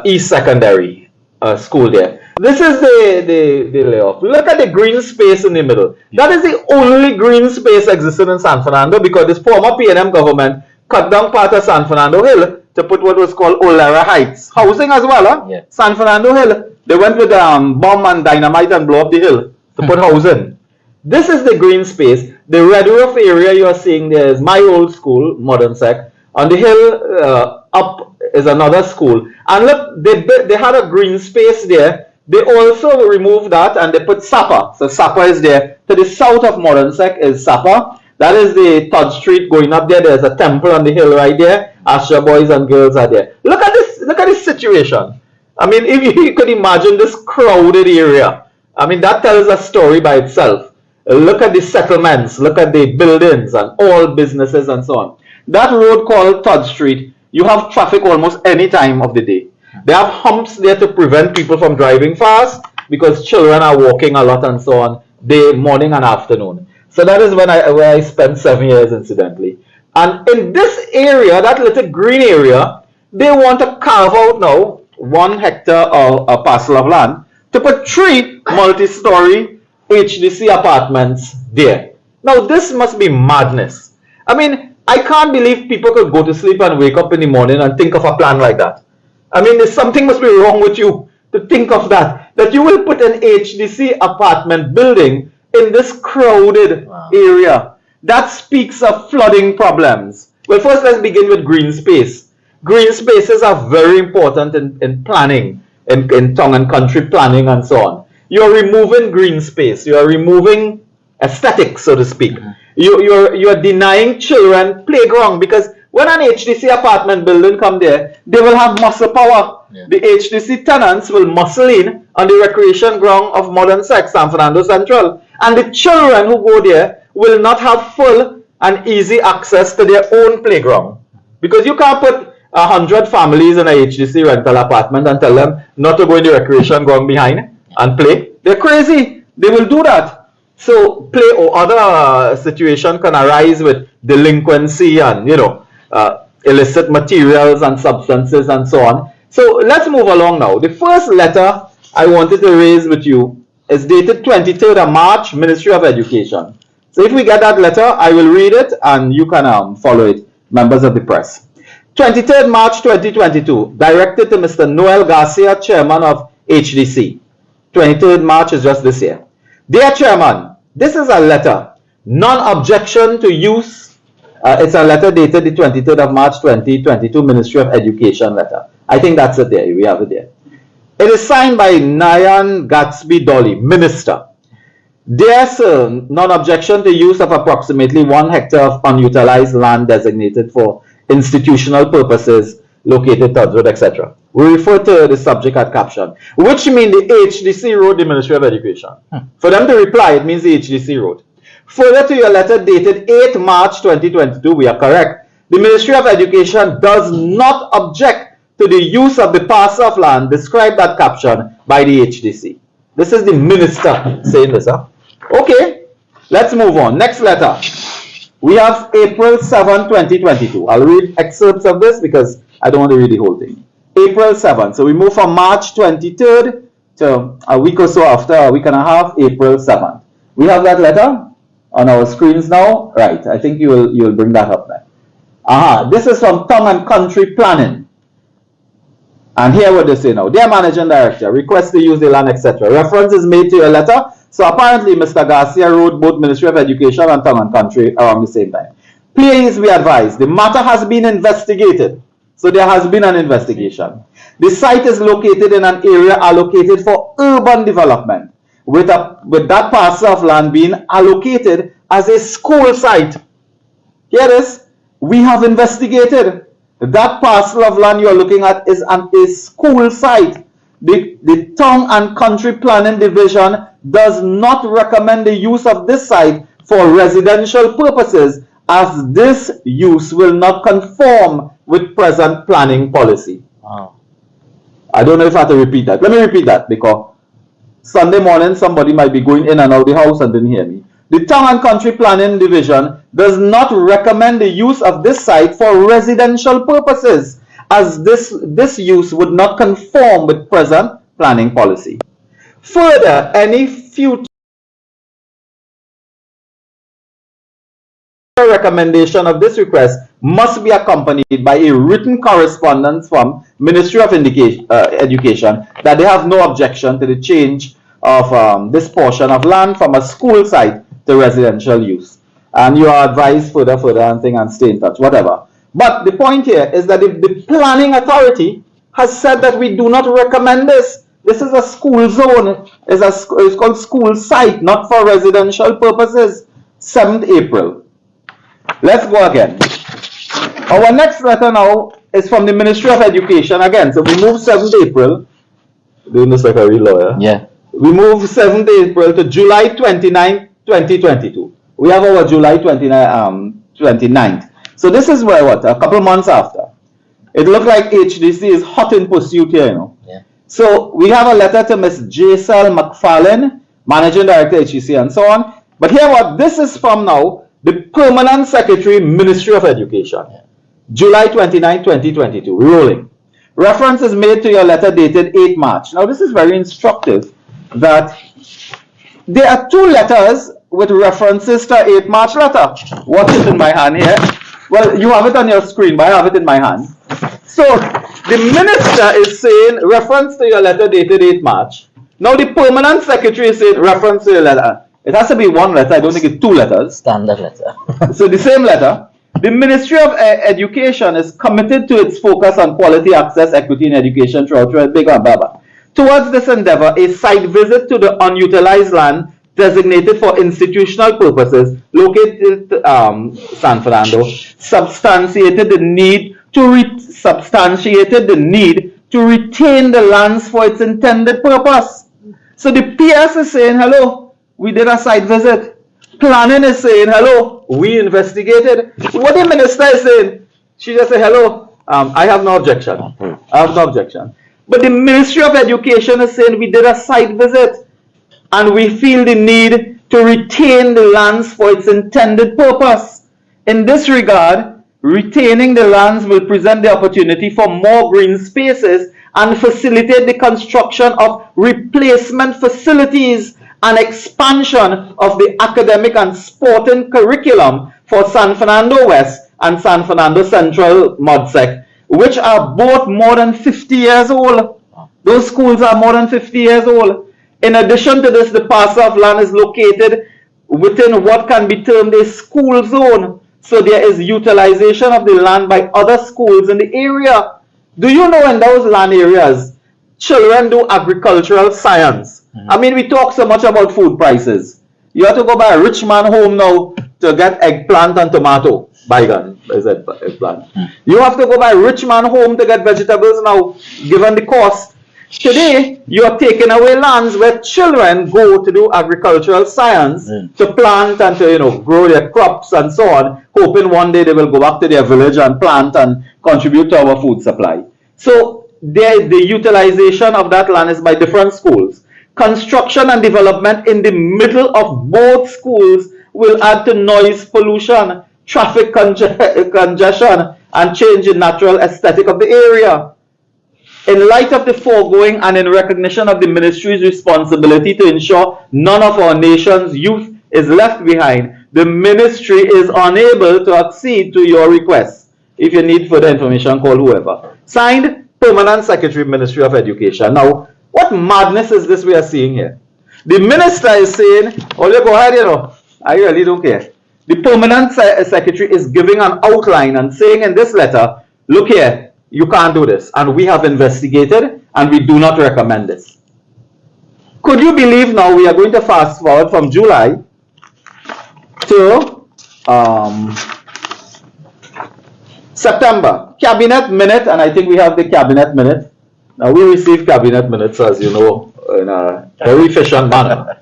East Secondary school there. This is the layoff. Look at the green space in the middle. That is the only green space existing in San Fernando because this former PNM government cut down part of San Fernando Hill to put what was called Olera Heights. Housing as well, huh? Yeah. San Fernando Hill. They went with bomb and dynamite and blow up the hill to put housing. This is the green space. The red roof area you are seeing there is my old school, Modern Sec. On the hill up is another school. And look, they had a green space there. They also removed that and they put Sapa. So Sapa is there. To the south of Modern Sec is Sapa. That is the Todd Street going up there. There's a temple on the hill right there. Astra Boys and Girls are there. Look at this. Look at this situation. I mean, if you could imagine this crowded area. I mean, that tells a story by itself. Look at the settlements. Look at the buildings and all businesses and so on. That road called Todd Street, you have traffic almost any time of the day. They have humps there to prevent people from driving fast because children are walking a lot and so on, day, morning and afternoon. So that is where I spent 7 years, incidentally. And in this area, that little green area, they want to carve out now 1 hectare or a parcel of land to put 3 multi-story HDC apartments there. Now, this must be madness. I mean, I can't believe people could go to sleep and wake up in the morning and think of a plan like that. I mean, something must be wrong with you to think of that. That you will put an HDC apartment building in this crowded area. That speaks of flooding problems. Well, first let's begin with green space. Green spaces are very important in planning, in town and country planning and so on. You're removing green space. You are removing aesthetics, so to speak. Mm-hmm. You're denying children playground because when an HDC apartment building come there, they will have muscle power. Yeah. The HDC tenants will muscle in on the recreation ground of Modern Sec, San Fernando Central. And the children who go there will not have full and easy access to their own playground. Because you can't put 100 families in a HDC rental apartment and tell them not to go in the recreation ground behind and play. They're crazy. They will do that. So play or other situation can arise with delinquency and, illicit materials and substances and so on. So let's move along now. The first letter I wanted to raise with you is dated 23rd of March, Ministry of Education. So if we get that letter, I will read it and you can follow it, members of the press. 23rd March 2022, directed to Mr. Noel Garcia, Chairman of HDC. 23rd March is just this year. Dear Chairman, this is a letter, non-objection to use. It's a letter dated the 23rd of March 2022, Ministry of Education letter. I think that's it there. We have it there. It is signed by Nyan Gatsby Dolly, Minister. Dear Sir, non-objection to use of approximately 1 hectare of unutilized land designated for institutional purposes located Todd, etc. We refer to the subject at caption, which means the HDC wrote the Ministry of Education. For them to reply, it means the HDC wrote. Further to your letter dated 8 March 2022, we are correct. The Ministry of Education does not object to the use of the parcel of land described at caption by the HDC. This is the minister saying this, huh? Okay, let's move on. Next letter. We have April 7, 2022. I'll read excerpts of this because I don't want to read the whole thing. April 7. So we move from March 23rd to a week or so after, a week and a half, April 7th. We have that letter on our screens now. Right, I think you'll bring that up there. This is from Town and Country Planning. And here what they say now. Dear Managing Director, request to use the land, etc. Reference is made to your letter. So apparently Mr. Garcia wrote both Ministry of Education and Town and Country around the same time. Please be advised, the matter has been investigated. So there has been an investigation. The site is located in an area allocated for urban development, with that parcel of land being allocated as a school site. Here it is. We have investigated. That parcel of land you are looking at is a school site. The Town and Country Planning Division does not recommend the use of this site for residential purposes, as this use will not conform with present planning policy. Wow. I don't know if I have to repeat that. Let me repeat that because Sunday morning somebody might be going in and out of the house and didn't hear me. The Town and Country Planning Division does not recommend the use of this site for residential purposes, as this use would not conform with present planning policy. Further, any future recommendation of this request must be accompanied by a written correspondence from Ministry of Education that they have no objection to the change of this portion of land from a school site to residential use. And you are advised further and stay in touch, whatever. But the point here is that the planning authority has said that we do not recommend this. This is a school zone. It's called school site, not for residential purposes. 7th April. Let's go again. Our next letter now is from the Ministry of Education again. So we move 7th April. Doing this like a real lawyer. Yeah. We move 7th April to July 29, 2022. We have our July 29th. So this is where what? A couple months after. It looks like HDC is hot in pursuit here, you know. Yeah. So we have a letter to Ms. J.Sel McFarlane, Managing Director HDC and so on. But here what this is from now, the Permanent Secretary, Ministry of Education. Yeah. July 29, 2022. We're rolling. Reference is made to your letter dated 8 March. Now this is very instructive that there are 2 letters with references to 8 March letter. Watch it in my hand here. Well, you have it on your screen, but I have it in my hand. So the minister is saying reference to your letter dated 8 March. Now the permanent secretary is saying reference to your letter. It has to be 1 letter. I don't think it's 2 letters. Standard letter. So the same letter. The Ministry of Education is committed to its focus on quality access, equity in education throughout big and baba. Towards this endeavor, a site visit to the unutilized land designated for institutional purposes located San Fernando substantiated the need to retain the lands for its intended purpose. So the PS is saying, hello, we did a site visit. Planning is saying, hello, we investigated. What the minister is saying, she just said, hello, I have no objection. I have no objection. But the Ministry of Education is saying we did a site visit and we feel the need to retain the lands for its intended purpose. In this regard, retaining the lands will present the opportunity for more green spaces and facilitate the construction of replacement facilities and expansion of the academic and sporting curriculum for San Fernando West and San Fernando Central ModSec, which are both more than 50 years old. Those schools are more than 50 years old. In addition to this, the parcel of land is located within what can be termed a school zone. So there is utilization of the land by other schools in the area. Do you know in those land areas, children do agricultural science? I mean, we talk so much about food prices. You have to go by a rich man home now to get eggplant and tomato. Bygone, is it eggplant? You have to go by a rich man home to get vegetables now, given the cost. Today, you are taking away lands where children go to do agricultural science, to plant and to grow their crops and so on, hoping one day they will go back to their village and plant and contribute to our food supply. So the utilization of that land is by different schools. Construction and development in the middle of both schools will add to noise pollution, traffic congestion, and change the natural aesthetic of the area. In light of the foregoing and in recognition of the ministry's responsibility to ensure none of our nation's youth is left behind, the ministry is unable to accede to your request. If you need further information, call whoever. Signed, Permanent Secretary, Ministry of Education. Now, what madness is this we are seeing here? The minister is saying, oh, go ahead, I really don't care. The Permanent Secretary is giving an outline and saying in this letter, look here, you can't do this. And we have investigated and we do not recommend this. Could you believe now we are going to fast forward from July to September. Cabinet minute, and I think we have the cabinet minute. Now we receive cabinet minutes, as you know, in a very efficient manner.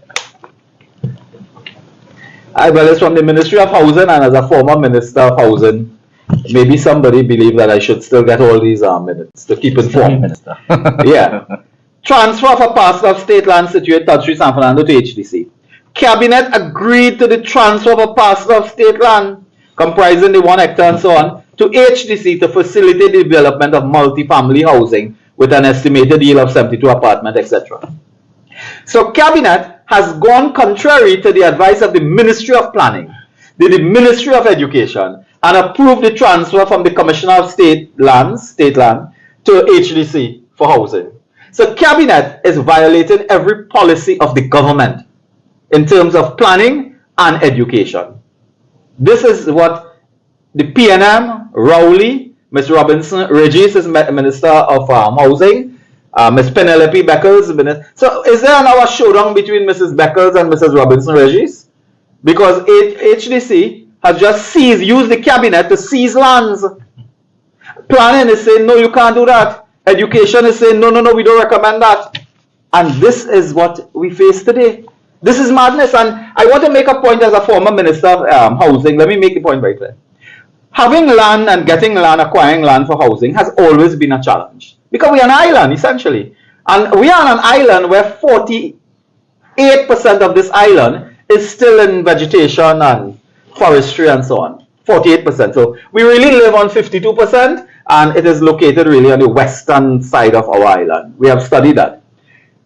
Well, it's from the Ministry of Housing, and as a former Minister of Housing, maybe somebody believed that I should still get all these minutes to keep informed. Minister. Yeah. Transfer of a parcel of state land situated at San Fernando to HDC. Cabinet agreed to the transfer of a parcel of state land comprising the 1 hectare and so on to HDC to facilitate the development of multi-family housing with an estimated yield of 72 apartments, etc. So Cabinet has gone contrary to the advice of the Ministry of Planning, the Ministry of Education, and approved the transfer from the Commissioner of State Land, to HDC for housing. So Cabinet is violating every policy of the government in terms of planning and education. This is what the PNM, Rowley, Ms. Robinson Regis is Minister of Housing, Ms. Penelope Beckles. So is there now a showdown between Mrs. Beckles and Mrs. Robinson Regis? Because HDC has just used the cabinet to seize lands. Planning is saying, no, you can't do that. Education is saying, no, we don't recommend that. And this is what we face today. This is madness. And I want to make a point as a former Minister of Housing. Let me make the point very clear. Having land and getting land, acquiring land for housing has always been a challenge. Because we are an island, essentially. And we are on an island where 48% of this island is still in vegetation and forestry and so on. 48%. So we really live on 52%, and it is located really on the western side of our island. We have studied that.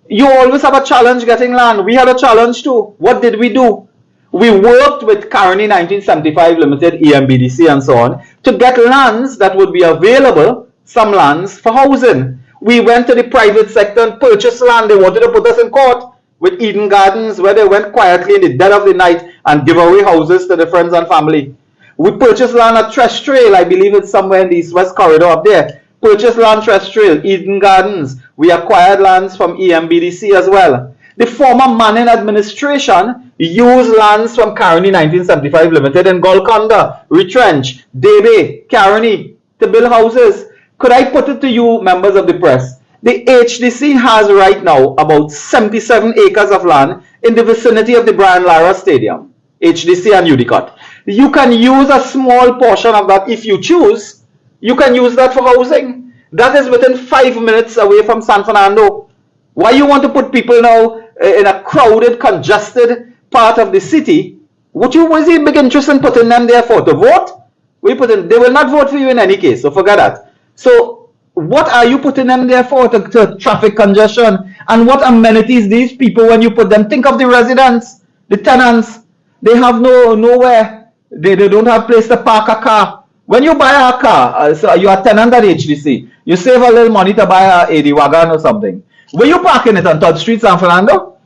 You always have a challenge getting land. We had a challenge too. What did we do? We worked with Carney 1975 Limited, EMBDC and so on, to get lands that would be available, some lands for housing. We went to the private sector and purchased land. They wanted to put us in court with Eden Gardens, where they went quietly in the dead of the night and give away houses to their friends and family. We purchased land at Tresh Trail. I believe it's somewhere in the east-west corridor up there. Purchased land, Tresh Trail, Eden Gardens. We acquired lands from EMBDC as well. The former Manning administration used lands from Carney 1975 Limited in Golconda, Retrench, Debe, Carney to build houses. Could I put it to you, members of the press? The HDC has right now about 77 acres of land in the vicinity of the Brian Lara Stadium, HDC and UDCOT. You can use a small portion of that if you choose. You can use that for housing. That is within 5 minutes away from San Fernando. Why you want to put people now in a crowded, congested part of the city? Was the big interest in putting them there for? To vote? They will not vote for you in any case, so forget that. So what are you putting them there for? To traffic congestion? And what amenities these people, when you put them, think of the residents, the tenants, they have nowhere, they don't have place to park a car. When you buy a car, so you're a tenant at HDC, you save a little money to buy a AD wagon or something. Where you parking it on 3rd Street, San Fernando?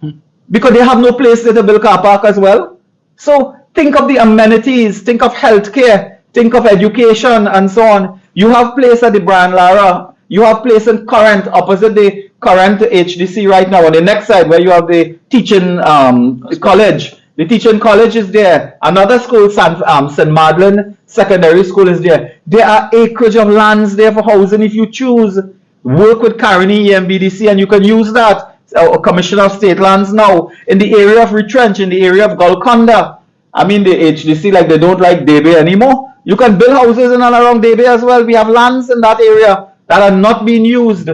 Because they have no place there to build car park as well. So think of the amenities, think of healthcare, think of education and so on. You have place at the Brian Lara, you have place in Current, opposite the Current HDC right now, on the next side where you have the teaching college. The teaching college is there. Another school, St. Madeleine Secondary School is there. There are acreage of lands there for housing if you choose. Work with Caroni, EMBDC, and you can use that. Commissioner of State Lands now in the area of Retrench, in the area of Golconda. I mean, the HDC, like they don't like Debe anymore. You can build houses in and around Debe as well. We have lands in that area that are not being used.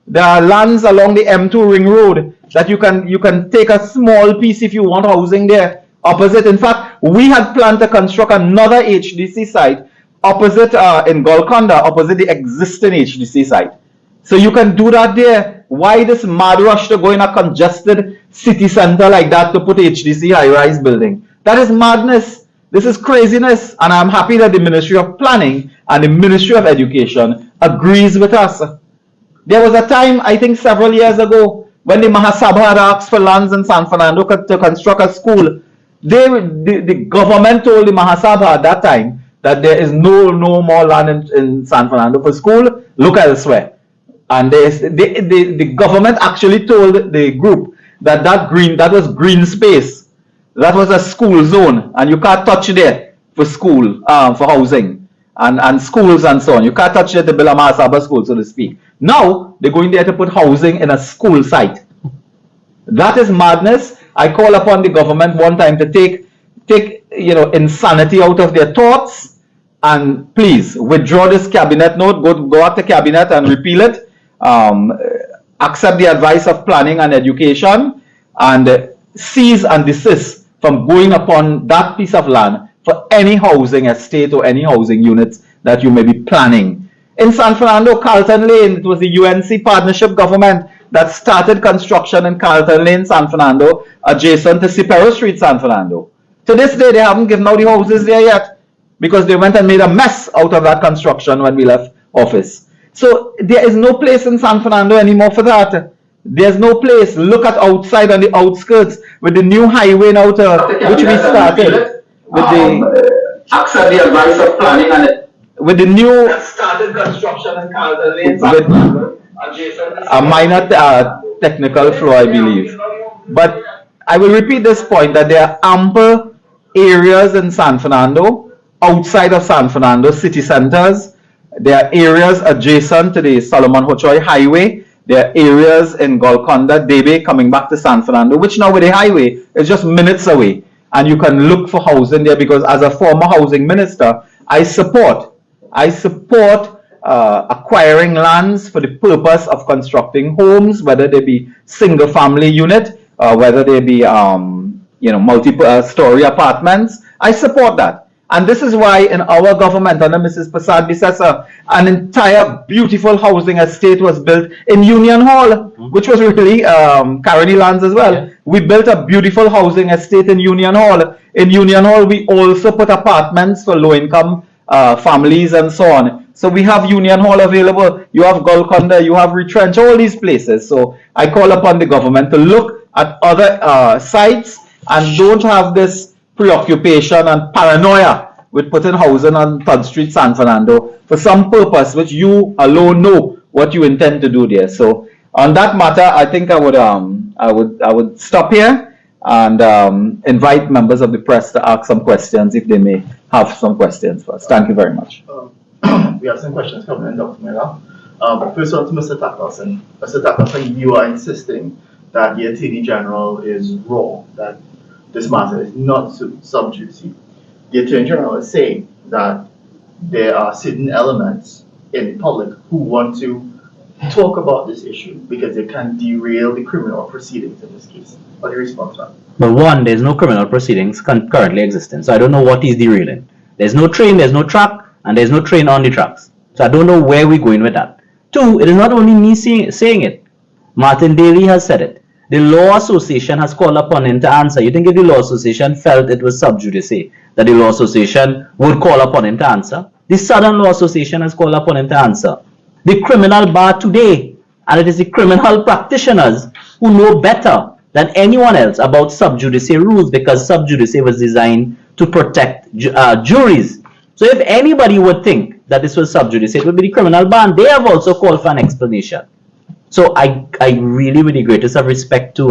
There are lands along the M2 Ring Road that you can take a small piece if you want housing there. Opposite, in fact, we had planned to construct another HDC site opposite in Golconda, opposite the existing HDC site. So you can do that there. Why this mad rush to go in a congested city center like that to put HDC high-rise building? That is madness. This is craziness. And I'm happy that the Ministry of Planning and the Ministry of Education agrees with us. There was a time, I think several years ago, when the Mahasabha had asked for lands in San Fernando to construct a school. The government told the Mahasabha at that time that there is no more land in San Fernando for school. Look elsewhere. And the government actually told the group that was green space. That was a school zone, and you can't touch there for school, for housing and schools and so on. You can't touch it to build a Mahasabha school, so to speak. Now they're going there to put housing in a school site. That is madness. I call upon the government one time to take insanity out of their thoughts, and please withdraw this cabinet note. Go out to cabinet and repeal it. Accept the advice of planning and education, and cease and desist from going upon that piece of land for any housing estate or any housing units that you may be planning. In San Fernando, Carlton Lane, it was the UNC partnership government that started construction in Carlton Lane, San Fernando, adjacent to Cipero Street, San Fernando. To this day, they haven't given out the houses there yet because they went and made a mess out of that construction when we left office. So there is no place in San Fernando anymore for that. There's no place. Look at outside on the outskirts with the new highway now which we started with accept the advice of planning and with the new started construction in Carlton Lane, with a minor technical flaw, I believe. But I will repeat this point that there are ample areas in San Fernando, outside of San Fernando city centers. There are areas adjacent to the Solomon Hochoy Highway. There are areas in Golconda, Debe, coming back to San Fernando, which now with the highway is just minutes away. And you can look for housing there, because as a former housing minister, I support acquiring lands for the purpose of constructing homes, whether they be single family unit, whether they be multiple story apartments. I support that. And this is why in our government under Mrs. Prasad Bisesa, an entire beautiful housing estate was built in Union Hall, which was really Caroni lands as well. Yeah. We built a beautiful housing estate in Union Hall. In Union Hall, we also put apartments for low-income families and so on. So we have Union Hall available. You have Golconda, you have Retrench, all these places. So I call upon the government to look at other sites and don't have this preoccupation and paranoia with putting housing on 3rd Street, San Fernando for some purpose which you alone know what you intend to do there. So on that matter, I think I would stop here and invite members of the press to ask some questions if they may have some questions for us. Thank you very much. We have some questions coming in, Dr. Moonilal. First one to Mr. Tacklalsing. Mr. Tacklalsing, you are insisting that the Attorney General is raw. that this matter is not sub judice. The Attorney General is saying that there are certain elements in the public who want to talk about this issue because they can derail the criminal proceedings in this case. What do you respond to that? Well, one, there's no criminal proceedings currently existing, so I don't know what he's derailing. There's no train, there's no track, and there's no train on the tracks. So I don't know where we're going with that. Two, it is not only me saying it. Martin Daly has said it. The Law Association has called upon him to answer. You think if the Law Association felt it was sub judice, that the Law Association would call upon him to answer? The Southern Law Association has called upon him to answer. The criminal bar today, and it is the criminal practitioners who know better than anyone else about sub judice rules, because sub judice was designed to protect juries. So if anybody would think that this was sub judice, it would be the criminal bar, and they have also called for an explanation. So I really, with the greatest of respect to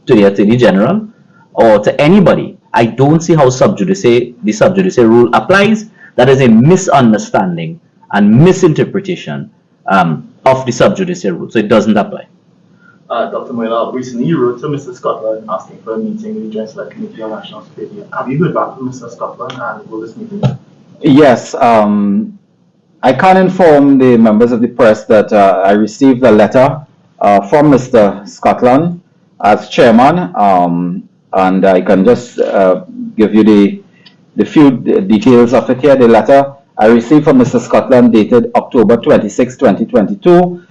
the Attorney General or to anybody, I don't see how the sub judice rule applies. That is a misunderstanding and misinterpretation of the sub judice rule. So it doesn't apply. Dr. Moonilal, recently you wrote to Mr. Scotland asking for a meeting with the Joint Select Committee on National Security. Have you heard back from Mr. Scotland, and will this meeting? Yes, I can inform the members of the press that I received a letter from Mr. Scotland as chairman, and I can just give you the few details of it here. The letter I received from Mr. Scotland dated October 26, 2022,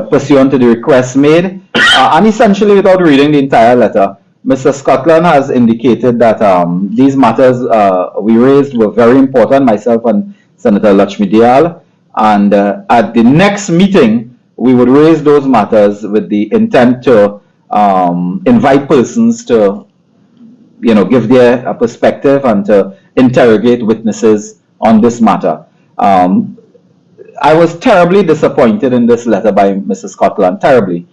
pursuant to the request made, and essentially without reading the entire letter, Mr. Scotland has indicated that these matters we raised were very important, myself and Senator Lakshmi Dayal, and at the next meeting we would raise those matters with the intent to invite persons to, give their perspective and to interrogate witnesses on this matter. I was terribly disappointed in this letter by Mr. Scotland, terribly,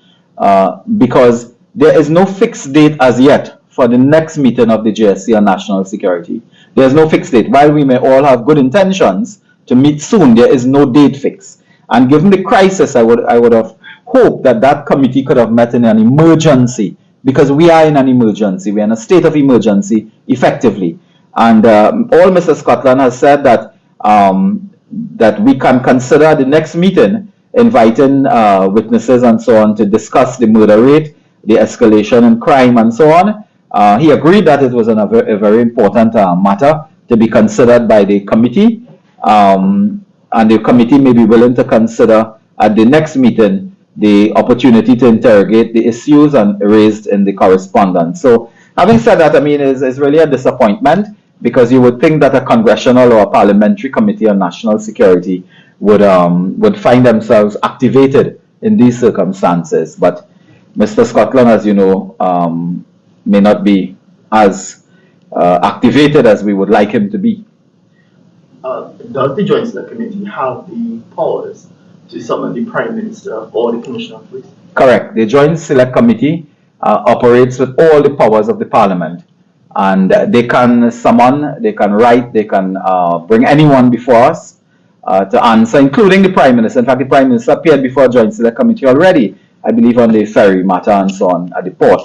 because there is no fixed date as yet for the next meeting of the JSC on national security. There is no fixed date. While we may all have good intentions to meet soon, there is no date fix. And given the crisis, I would have hoped that that committee could have met in an emergency, because we are in an emergency. We are in a state of emergency, effectively. And all Mr. Scotland has said that that we can consider the next meeting inviting witnesses and so on to discuss the murder rate, the escalation in crime and so on. He agreed that it was a very important matter to be considered by the committee, and the committee may be willing to consider at the next meeting the opportunity to interrogate the issues and raised in the correspondence. So having said that, I mean, it's really a disappointment, because you would think that a congressional or a parliamentary committee on national security would find themselves activated in these circumstances. But Mr. Scotland, as you know, may not be as activated as we would like him to be. Does the Joint Select Committee have the powers to summon the Prime Minister or the Commissioner of Police? Correct. The Joint Select Committee operates with all the powers of the Parliament. And they can summon, they can write, they can bring anyone before us to answer, including the Prime Minister. In fact, the Prime Minister appeared before a Joint Select Committee already, I believe on the ferry matter and so on at the port.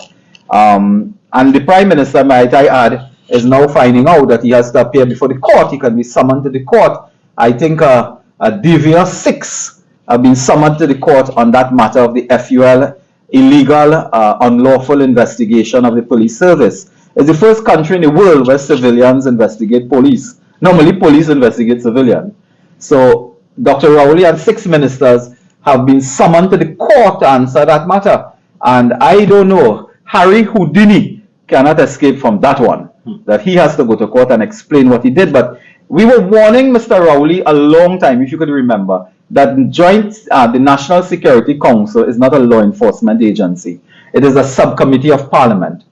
And the Prime Minister, might I add, is now finding out that he has to appear before the court. He can be summoned to the court. I think a DVR 6 have been summoned to the court on that matter of the FUL illegal, unlawful investigation of the police service. It's the first country in the world where civilians investigate police. Normally, police investigate civilians. So, Dr. Rowley and 6 ministers have been summoned to the court to answer that matter. And I don't know, Harry Houdini cannot escape from that one, that he has to go to court and explain what he did. But we were warning Mr. Rowley a long time, if you could remember, that the National Security Council is not a law enforcement agency. It is a subcommittee of Parliament.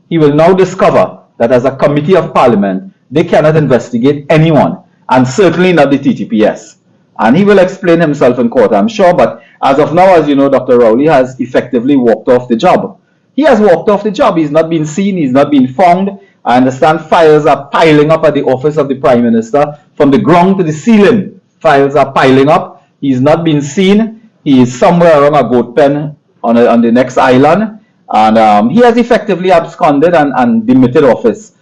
He will now discover that as a committee of Parliament, they cannot investigate anyone, and certainly not the TTPS. And he will explain himself in court, I'm sure, but as of now, as you know, Dr. Rowley has effectively walked off the job. He has walked off the job. He's not been seen, he's not been found. I understand files are piling up at the office of the Prime Minister. From the ground to the ceiling, files are piling up. He's not been seen. He is somewhere around a goat pen on the next island. And he has effectively absconded and demitted office.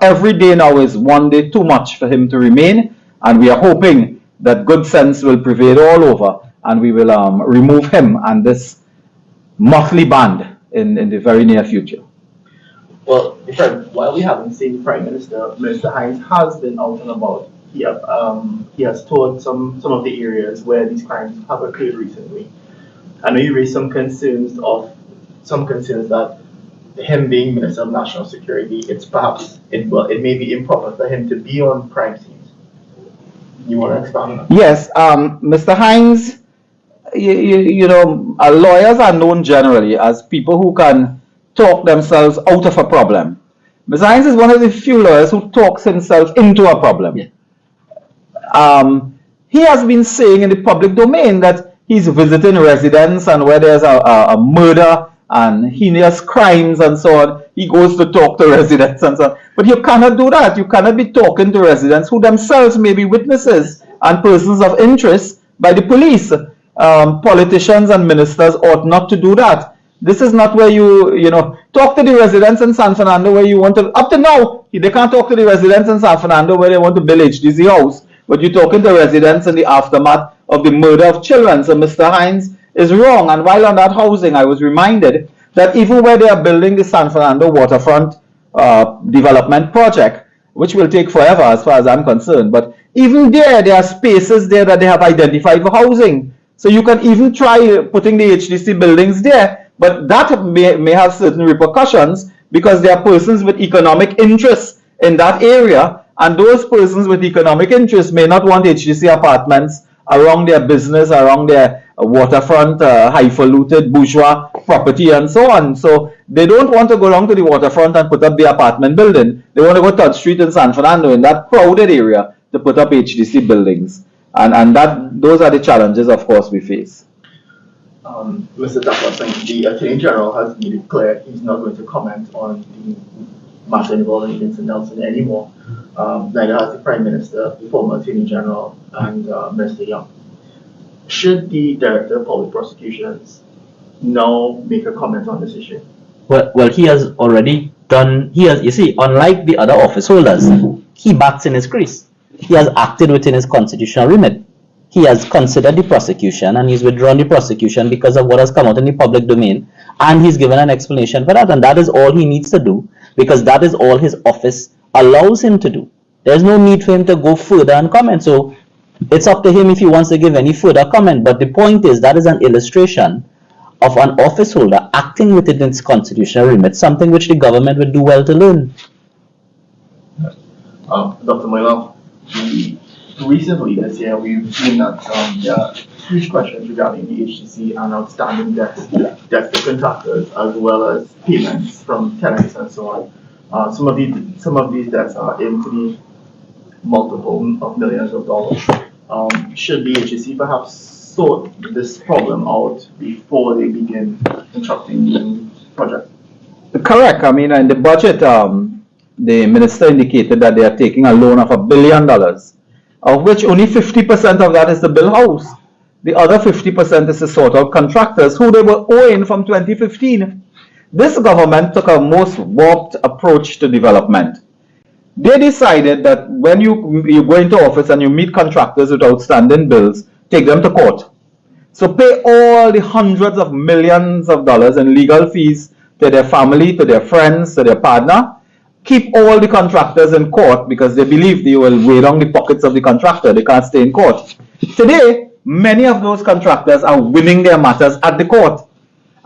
Every day now is one day too much for him to remain, and we are hoping that good sense will prevail all over, and we will remove him and this motley band in the very near future. Well, while we haven't seen Prime Minister, Minister Hines has been out and about. He has toured some of the areas where these crimes have occurred recently. I know you raised some concerns that him being Minister of National Security, it may be improper for him to be on crime scenes. You want to expand on that? Yes, Mr. Hines, lawyers are known generally as people who can talk themselves out of a problem. Mr. Hines is one of the few lawyers who talks himself into a problem. Yeah. He has been saying in the public domain that he's visiting residents, and where there's a murder and heinous crimes and so on, he goes to talk to residents and so on. But you cannot do that. You cannot be talking to residents who themselves may be witnesses and persons of interest by the police. Politicians and ministers ought not to do that. This is not where you talk to the residents in San Fernando where you want to. Up to now, they can't talk to the residents in San Fernando where they want to build HDC house. But you're talking to residents in the aftermath of the murder of children. So Mr. Hines is wrong. And while on that housing, I was reminded that even where they are building the San Fernando waterfront development project, which will take forever as far as I'm concerned, but even there are spaces there that they have identified for housing. So you can even try putting the HDC buildings there, but that may have certain repercussions because there are persons with economic interests in that area, and those persons with economic interests may not want HDC apartments around their business, around their waterfront, highfalutin bourgeois property and so on. So they don't want to go along to the waterfront and put up the apartment building. They want to go 3rd Street in San Fernando, in that crowded area, to put up HDC buildings. And those are the challenges, of course, we face. Mr. Tacklalsing, the Attorney General has made it clear he's not going to comment on the matter involving Vincent Nelson anymore. Neither has the Prime Minister, the former Attorney General, and Mr. Young. Should the Director of Public Prosecutions now make a comment on this issue? Well, he has already done. You see, unlike the other office holders, he backs in his crease. He has acted within his constitutional remit. He has considered the prosecution and he's withdrawn the prosecution because of what has come out in the public domain, and he's given an explanation for that, and that is all he needs to do because that is all his office allows him to do. There's no need for him to go further and comment. So it's up to him if he wants to give any further comment. But the point is that is an illustration of an office holder acting within its constitutional remit, something which the government would do well to learn. Dr. Moonilal, recently this year we've seen that there are huge questions regarding the HTC and outstanding debts to contractors as well as payments from tenants and so on. Some of these debts are into the multiple of millions of dollars. Should the HTC perhaps sort this problem out before they begin constructing the project? Correct. I mean, in the budget, the minister indicated that they are taking a loan of $1 billion, of which only 50% of that is to build house. The other 50% is to sort out contractors who they were owing from 2015. This government took a most warped approach to development. They decided that when you go into office and you meet contractors with outstanding bills, take them to court. So pay all the hundreds of millions of dollars in legal fees to their family, to their friends, to their partner. Keep all the contractors in court because they believe they will weigh down the pockets of the contractor. They can't stay in court. Today, many of those contractors are winning their matters at the court.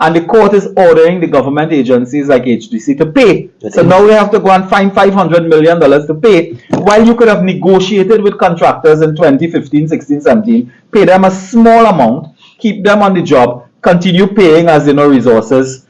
And the court is ordering the government agencies like HDC to pay. So now we have to go and find $500 million to pay, while you could have negotiated with contractors in 2015, 16, 17, pay them a small amount, keep them on the job, continue paying as resources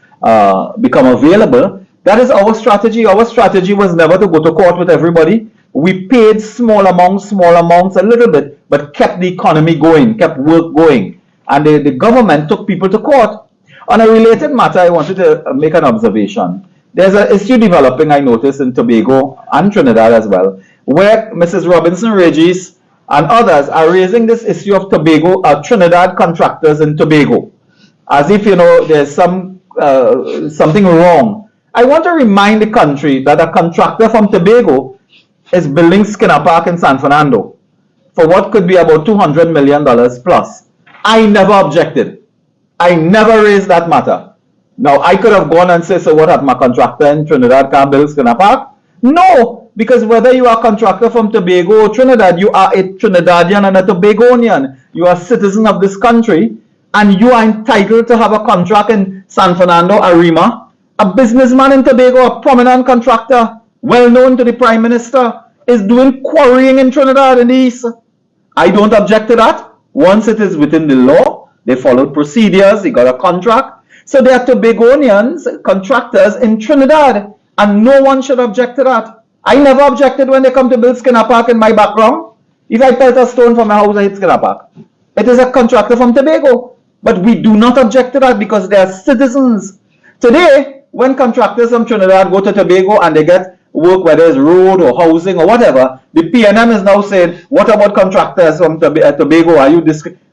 become available. That is our strategy. Our strategy was never to go to court with everybody. We paid small amounts a little bit, but kept the economy going, kept work going. And the government took people to court. On a related matter, I wanted to make an observation. There's an issue developing, I noticed, in Tobago and Trinidad as well, where Mrs. Robinson-Regis and others are raising this issue of Trinidad contractors in Tobago. As if, there's some something wrong. I want to remind the country that a contractor from Tobago is building Skinner Park in San Fernando for what could be about $200 million plus. I never objected. I never raised that matter. Now, I could have gone and said, so what, at my contractor in Trinidad can't build Skinner Park? No, because whether you are a contractor from Tobago or Trinidad, you are a Trinidadian and a Tobagonian. You are a citizen of this country, and you are entitled to have a contract in San Fernando, Arima. A businessman in Tobago, a prominent contractor, well known to the Prime Minister, is doing quarrying in Trinidad in the East. I don't object to that. Once it is within the law, they followed procedures, they got a contract. So there are Tobagonians, contractors in Trinidad, and no one should object to that. I never objected when they come to build Skinner Park in my background. If I pelt a stone from my house, I hit Skinner Park. It is a contractor from Tobago. But we do not object to that because they are citizens. Today, when contractors from Trinidad go to Tobago and they get work, whether it's road or housing or whatever, the PNM is now saying, what about contractors from Tobago? Are you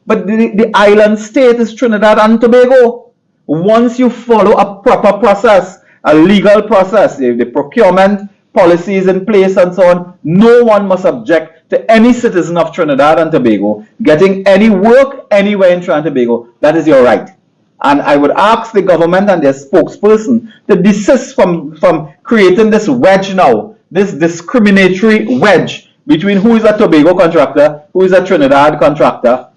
But the island state is Trinidad and Tobago. Once you follow a proper process, a legal process, the procurement policies in place and so on, no one must object to any citizen of Trinidad and Tobago getting any work anywhere in Trinidad and Tobago. That is your right. And I would ask the government and their spokesperson to desist from creating this wedge now, this discriminatory wedge between who is a Tobago contractor, who is a Trinidad contractor.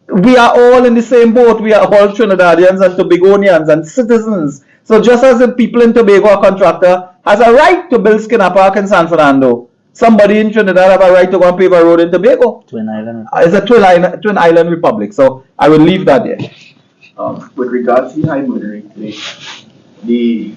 We are all in the same boat. We are all Trinidadians and Tobagonians and citizens. So just as the people in Tobago, a contractor, has a right to build Skinner Park in San Fernando, somebody in Trinidad have a right to go and pave a road in Tobago. Twin Island. It's a twin island republic. So I will leave that there. With regards to high murdering today, the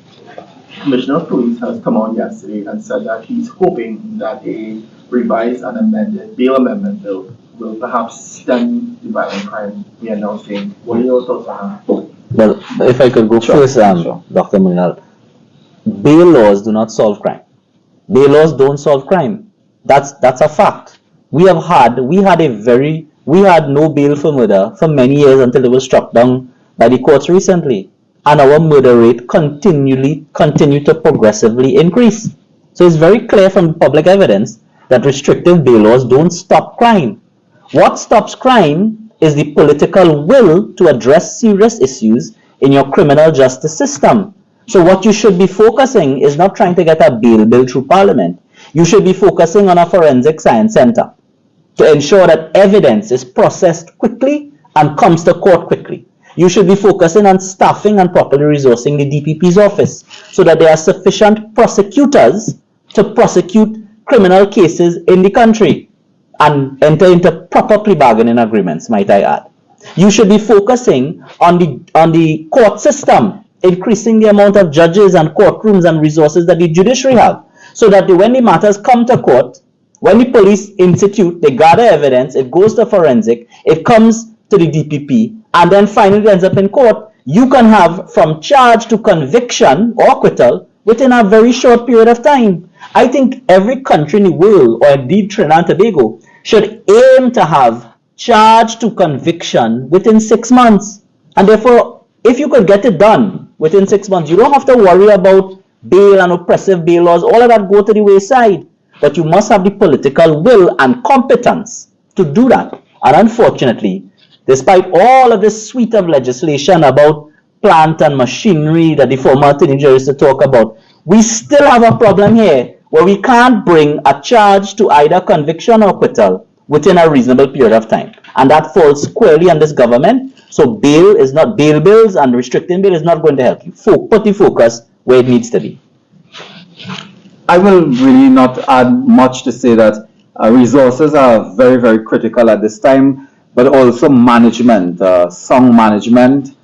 Commissioner of Police has come on yesterday and said that he's hoping that a revised and amended bail amendment bill will perhaps stem the violent crime we are now seeing. What are your thoughts on that? Well, if I could go first, Dr. Moonilal, bail laws do not solve crime. Bail laws don't solve crime. That's a fact. We had no bail for murder for many years until it was struck down by the courts recently. And our murder rate continue to progressively increase. So it's very clear from public evidence that restrictive bail laws don't stop crime. What stops crime is the political will to address serious issues in your criminal justice system. So what you should be focusing is not trying to get a bail bill through Parliament. You should be focusing on a forensic science center to ensure that evidence is processed quickly and comes to court quickly. You should be focusing on staffing and properly resourcing the DPP's office so that there are sufficient prosecutors to prosecute criminal cases in the country and enter into proper plea bargaining agreements, might I add. You should be focusing on the court system, increasing the amount of judges and courtrooms and resources that the judiciary have, so that when the matters come to court, when the police institute, they gather evidence, it goes to forensic, it comes to the DPP, and then finally ends up in court, you can have from charge to conviction or acquittal within a very short period of time. I think every country in the world, or indeed Trinidad and Tobago, should aim to have charge to conviction within 6 months. And therefore, if you could get it done within 6 months, you don't have to worry about bail and oppressive bail laws. All of that go to the wayside. But you must have the political will and competence to do that. And unfortunately, despite all of this suite of legislation about plant and machinery that the former Attorney General used to talk about, we still have a problem here where we can't bring a charge to either conviction or acquittal within a reasonable period of time. And that falls squarely on this government. So bail bills and restricting bail is not going to help you. Put the focus where it needs to be. I will really not add much to say that resources are very, very critical at this time, but also management, sound management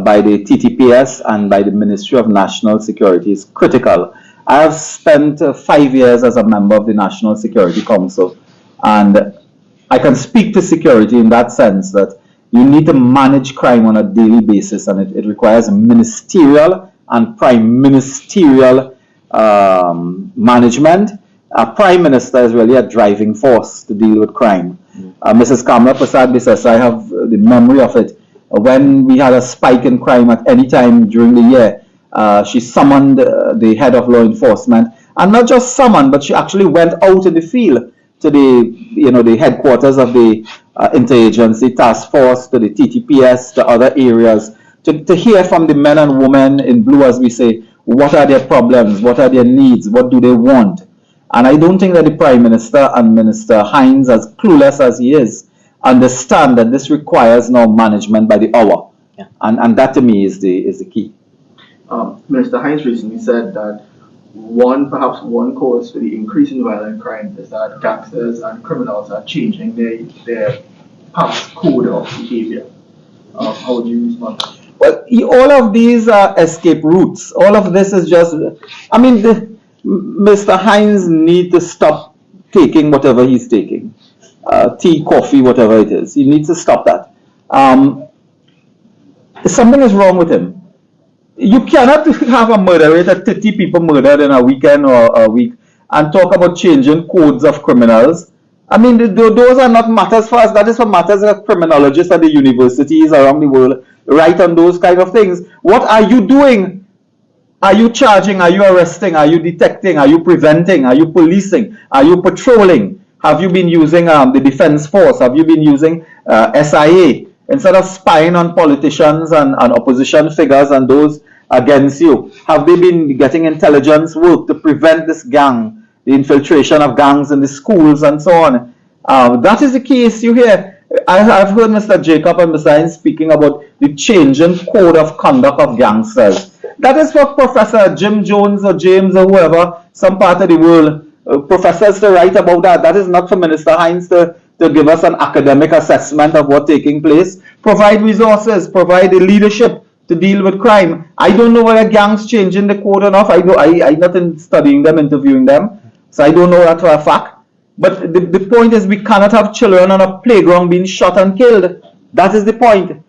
by the TTPS and by the Ministry of National Security is critical. I have spent 5 years as a member of the National Security Council, and I can speak to security in that sense that you need to manage crime on a daily basis, and it requires ministerial and prime ministerial management. A prime minister is really a driving force to deal with crime. Mrs. Kamala Prasad Bisesa, I have the memory of it. when we had a spike in crime at any time during the year, she summoned the head of law enforcement, and not just summoned, but she actually went out in the field to the headquarters of the interagency task force, to the TTPS, to other areas, to hear from the men and women in blue, as we say, what are their problems, what are their needs, what do they want. And I don't think that the Prime Minister and Minister Hines, as clueless as he is, understand that this requires now management by the hour. Yeah. And that to me is the key. Minister Hines recently said that perhaps one cause for the increase in violent crime is that gangsters and criminals are changing their past code of behavior. How would you respond? Well, all of these are escape routes. All of this is just, Mr. Hines need to stop taking whatever he's taking. Tea, coffee, whatever it is. He needs to stop that. Something is wrong with him. You cannot have a murder rate of 30 people murdered in a weekend or a week and talk about changing codes of criminals. Those are not matters for us. That is what matters for criminologists at the universities around the world, right on those kind of things. What are you doing? Are you charging? Are you arresting? Are you detecting? Are you preventing? Are you policing? Are you patrolling? Have you been using the defense force? Have you been using SIA? Instead of spying on politicians and opposition figures and those against you, have they been getting intelligence work to prevent this gang, the infiltration of gangs in the schools and so on? That is the key issue here. I've heard Mr. Jacob and Mr. Hines speaking about the changing code of conduct of gangsters. That is for Professor Jim Jones or James or whoever, some part of the world, professors to write about that. That is not for Minister Hines to give us an academic assessment of what's taking place. Provide resources, provide the leadership to deal with crime. I don't know whether gangs changing the code enough. I'm not in studying them, interviewing them, so I don't know that for a fact. But the point is, we cannot have children on a playground being shot and killed. That is the point.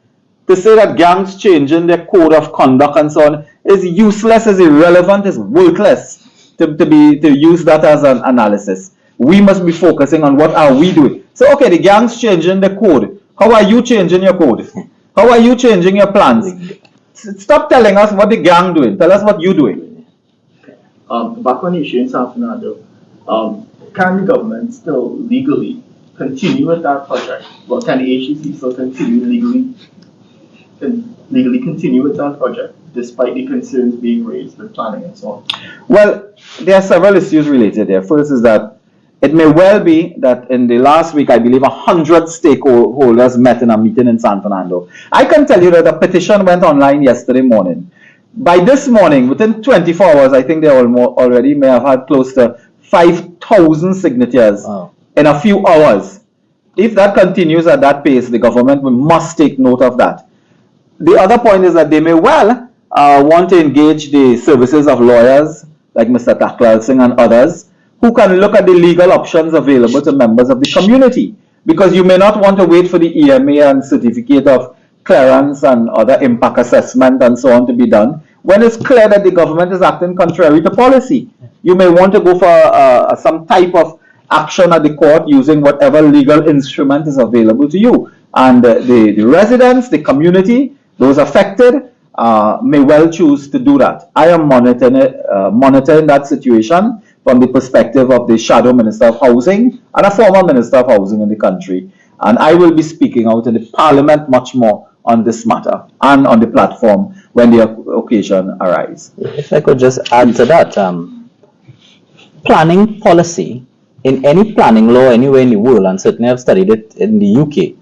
To say that gangs changing their code of conduct and so on is useless, is irrelevant, is worthless to use that as an analysis. We must be focusing on what are we doing. So, okay, the gang's changing the code. How are you changing your code? How are you changing your plans? Stop telling us what the gang doing. Tell us what you're doing. Back on the issue in San Fernando, can the government still legally continue with that project? Well, can the HEC still continue legally continue with that project despite the concerns being raised with planning and so on? Well, there are several issues related there. First is that it may well be that in the last week, I believe 100 stakeholders met in a meeting in San Fernando. I can tell you that a petition went online yesterday morning. By this morning, within 24 hours, I think they already may have had close to 5,000 signatures in a few hours. If that continues at that pace, the government must take note of that. The other point is that they may well want to engage the services of lawyers like Mr. Tacklalsing and others who can look at the legal options available to members of the community. Because you may not want to wait for the EMA and certificate of clearance and other impact assessment and so on to be done when it's clear that the government is acting contrary to policy. You may want to go for some type of action at the court using whatever legal instrument is available to you. And the residents, the community, those affected may well choose to do that. I am monitoring that situation from the perspective of the Shadow Minister of Housing and a former Minister of Housing in the country. And I will be speaking out in the Parliament much more on this matter and on the platform when the occasion arises. If I could just add to that, planning policy in any planning law anywhere in the world, and certainly I've studied it in the UK,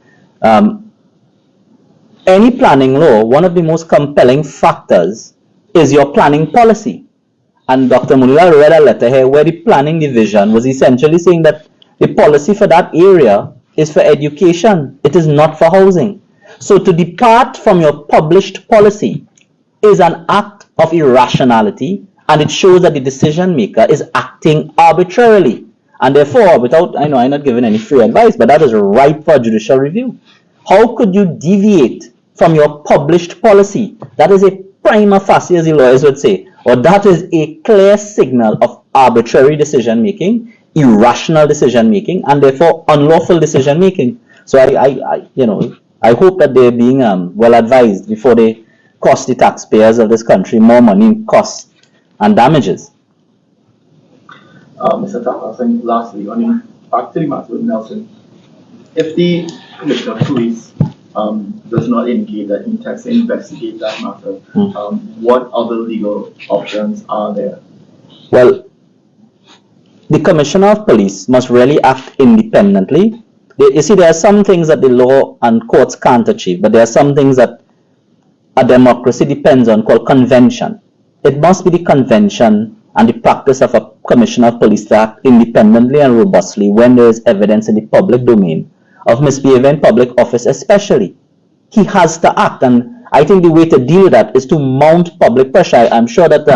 any planning law, one of the most compelling factors is your planning policy. And Dr. Moonilal read a letter here where the planning division was essentially saying that the policy for that area is for education. It is not for housing. So to depart from your published policy is an act of irrationality, and it shows that the decision maker is acting arbitrarily. And therefore, I'm not giving any free advice, but that is ripe for judicial review. How could you deviate from your published policy? That is a prima facie, as the lawyers would say, or that is a clear signal of arbitrary decision making, irrational decision making, and therefore unlawful decision making. So I hope that they're being well advised before they cost the taxpayers of this country more money in costs and damages. Mr. Tacklalsing, lastly, back to the matter with Nelson. If the Commissioner of Police does not indicate that he intends to investigate that matter, what other legal options are there? Well, the Commissioner of Police must really act independently. You see, there are some things that the law and courts can't achieve, but there are some things that a democracy depends on, called convention. It must be the convention and the practice of a Commissioner of Police to act independently and robustly when there is evidence in the public domain of misbehavior in public office especially. He has to act, and I think the way to deal with that is to mount public pressure. I'm sure that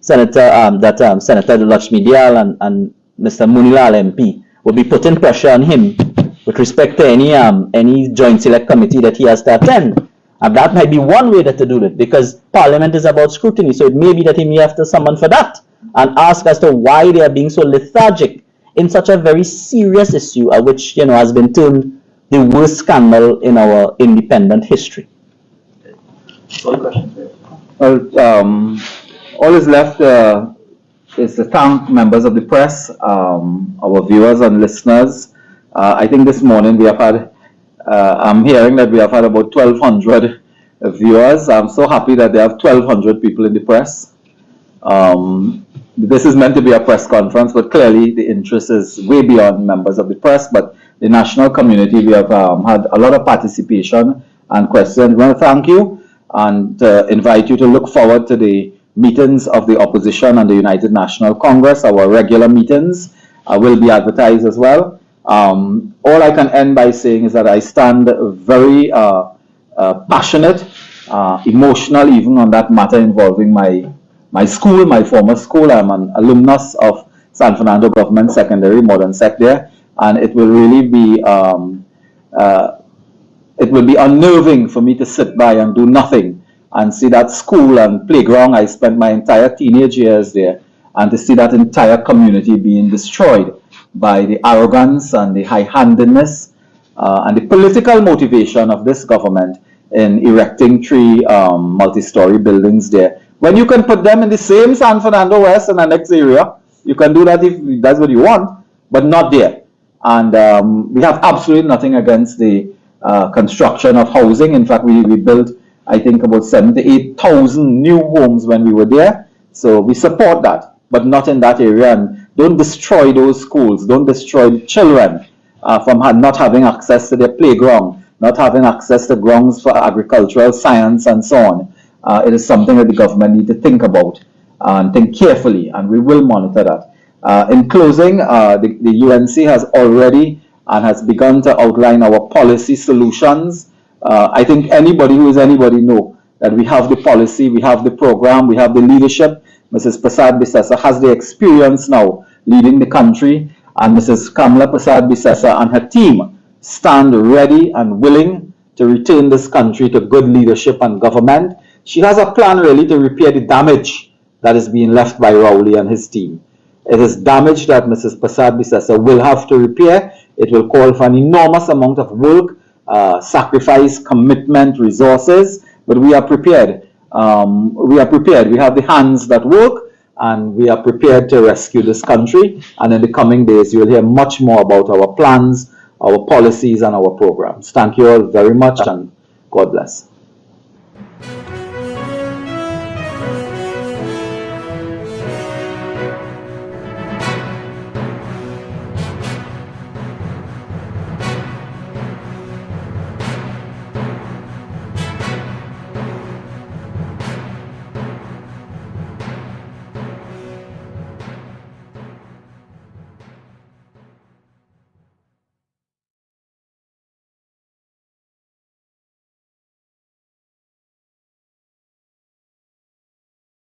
Senator Lakshmi Dial and Mr. Moonilal MP will be putting pressure on him with respect to any joint select committee that he has to attend. And that might be one way to do it, because Parliament is about scrutiny, so it may be that he may have to summon for that and ask as to why they are being so lethargic in such a very serious issue, which has been termed the worst scandal in our independent history. Well, all is left is to thank members of the press, our viewers and listeners. I think this morning we have had, I'm hearing that we have had about 1,200 viewers. I'm so happy that they have 1,200 people in the press. This is meant to be a press conference, but clearly the interest is way beyond members of the press. But the national community, we have had a lot of participation and questions. I want to thank you and invite you to look forward to the meetings of the opposition and the United National Congress. Our regular meetings will be advertised as well. All I can end by saying is that I stand very passionate, emotional even on that matter involving my school, my former school. I'm an alumnus of San Fernando Government Secondary, Modern Sec there, and it will really be unnerving for me to sit by and do nothing and see that school and playground. I spent my entire teenage years there, and to see that entire community being destroyed by the arrogance and the high-handedness and the political motivation of this government in erecting 3 multi-story buildings there. When you can put them in the same San Fernando West and the next area, you can do that if that's what you want, but not there. And we have absolutely nothing against the construction of housing. In fact, we built, I think, about 78,000 new homes when we were there. So we support that, but not in that area. And don't destroy those schools. Don't destroy the children from not having access to their playground, not having access to grounds for agricultural science and so on. It is something that the government need to think about and think carefully, and we will monitor that. In closing, the UNC has already and has begun to outline our policy solutions. I think anybody who is anybody know that we have the policy, we have the program, we have the leadership. Mrs. Prasad Bisesa has the experience now leading the country, and Mrs. Kamala Prasad Bisesa and her team stand ready and willing to return this country to good leadership and government. She has a plan really to repair the damage that is being left by Rowley and his team. It is damage that Mrs. Prasad Bisesa will have to repair. It will call for an enormous amount of work, sacrifice, commitment, resources, but we are prepared. We are prepared. We have the hands that work, and we are prepared to rescue this country. And in the coming days, you will hear much more about our plans, our policies, and our programs. Thank you all very much, and God bless.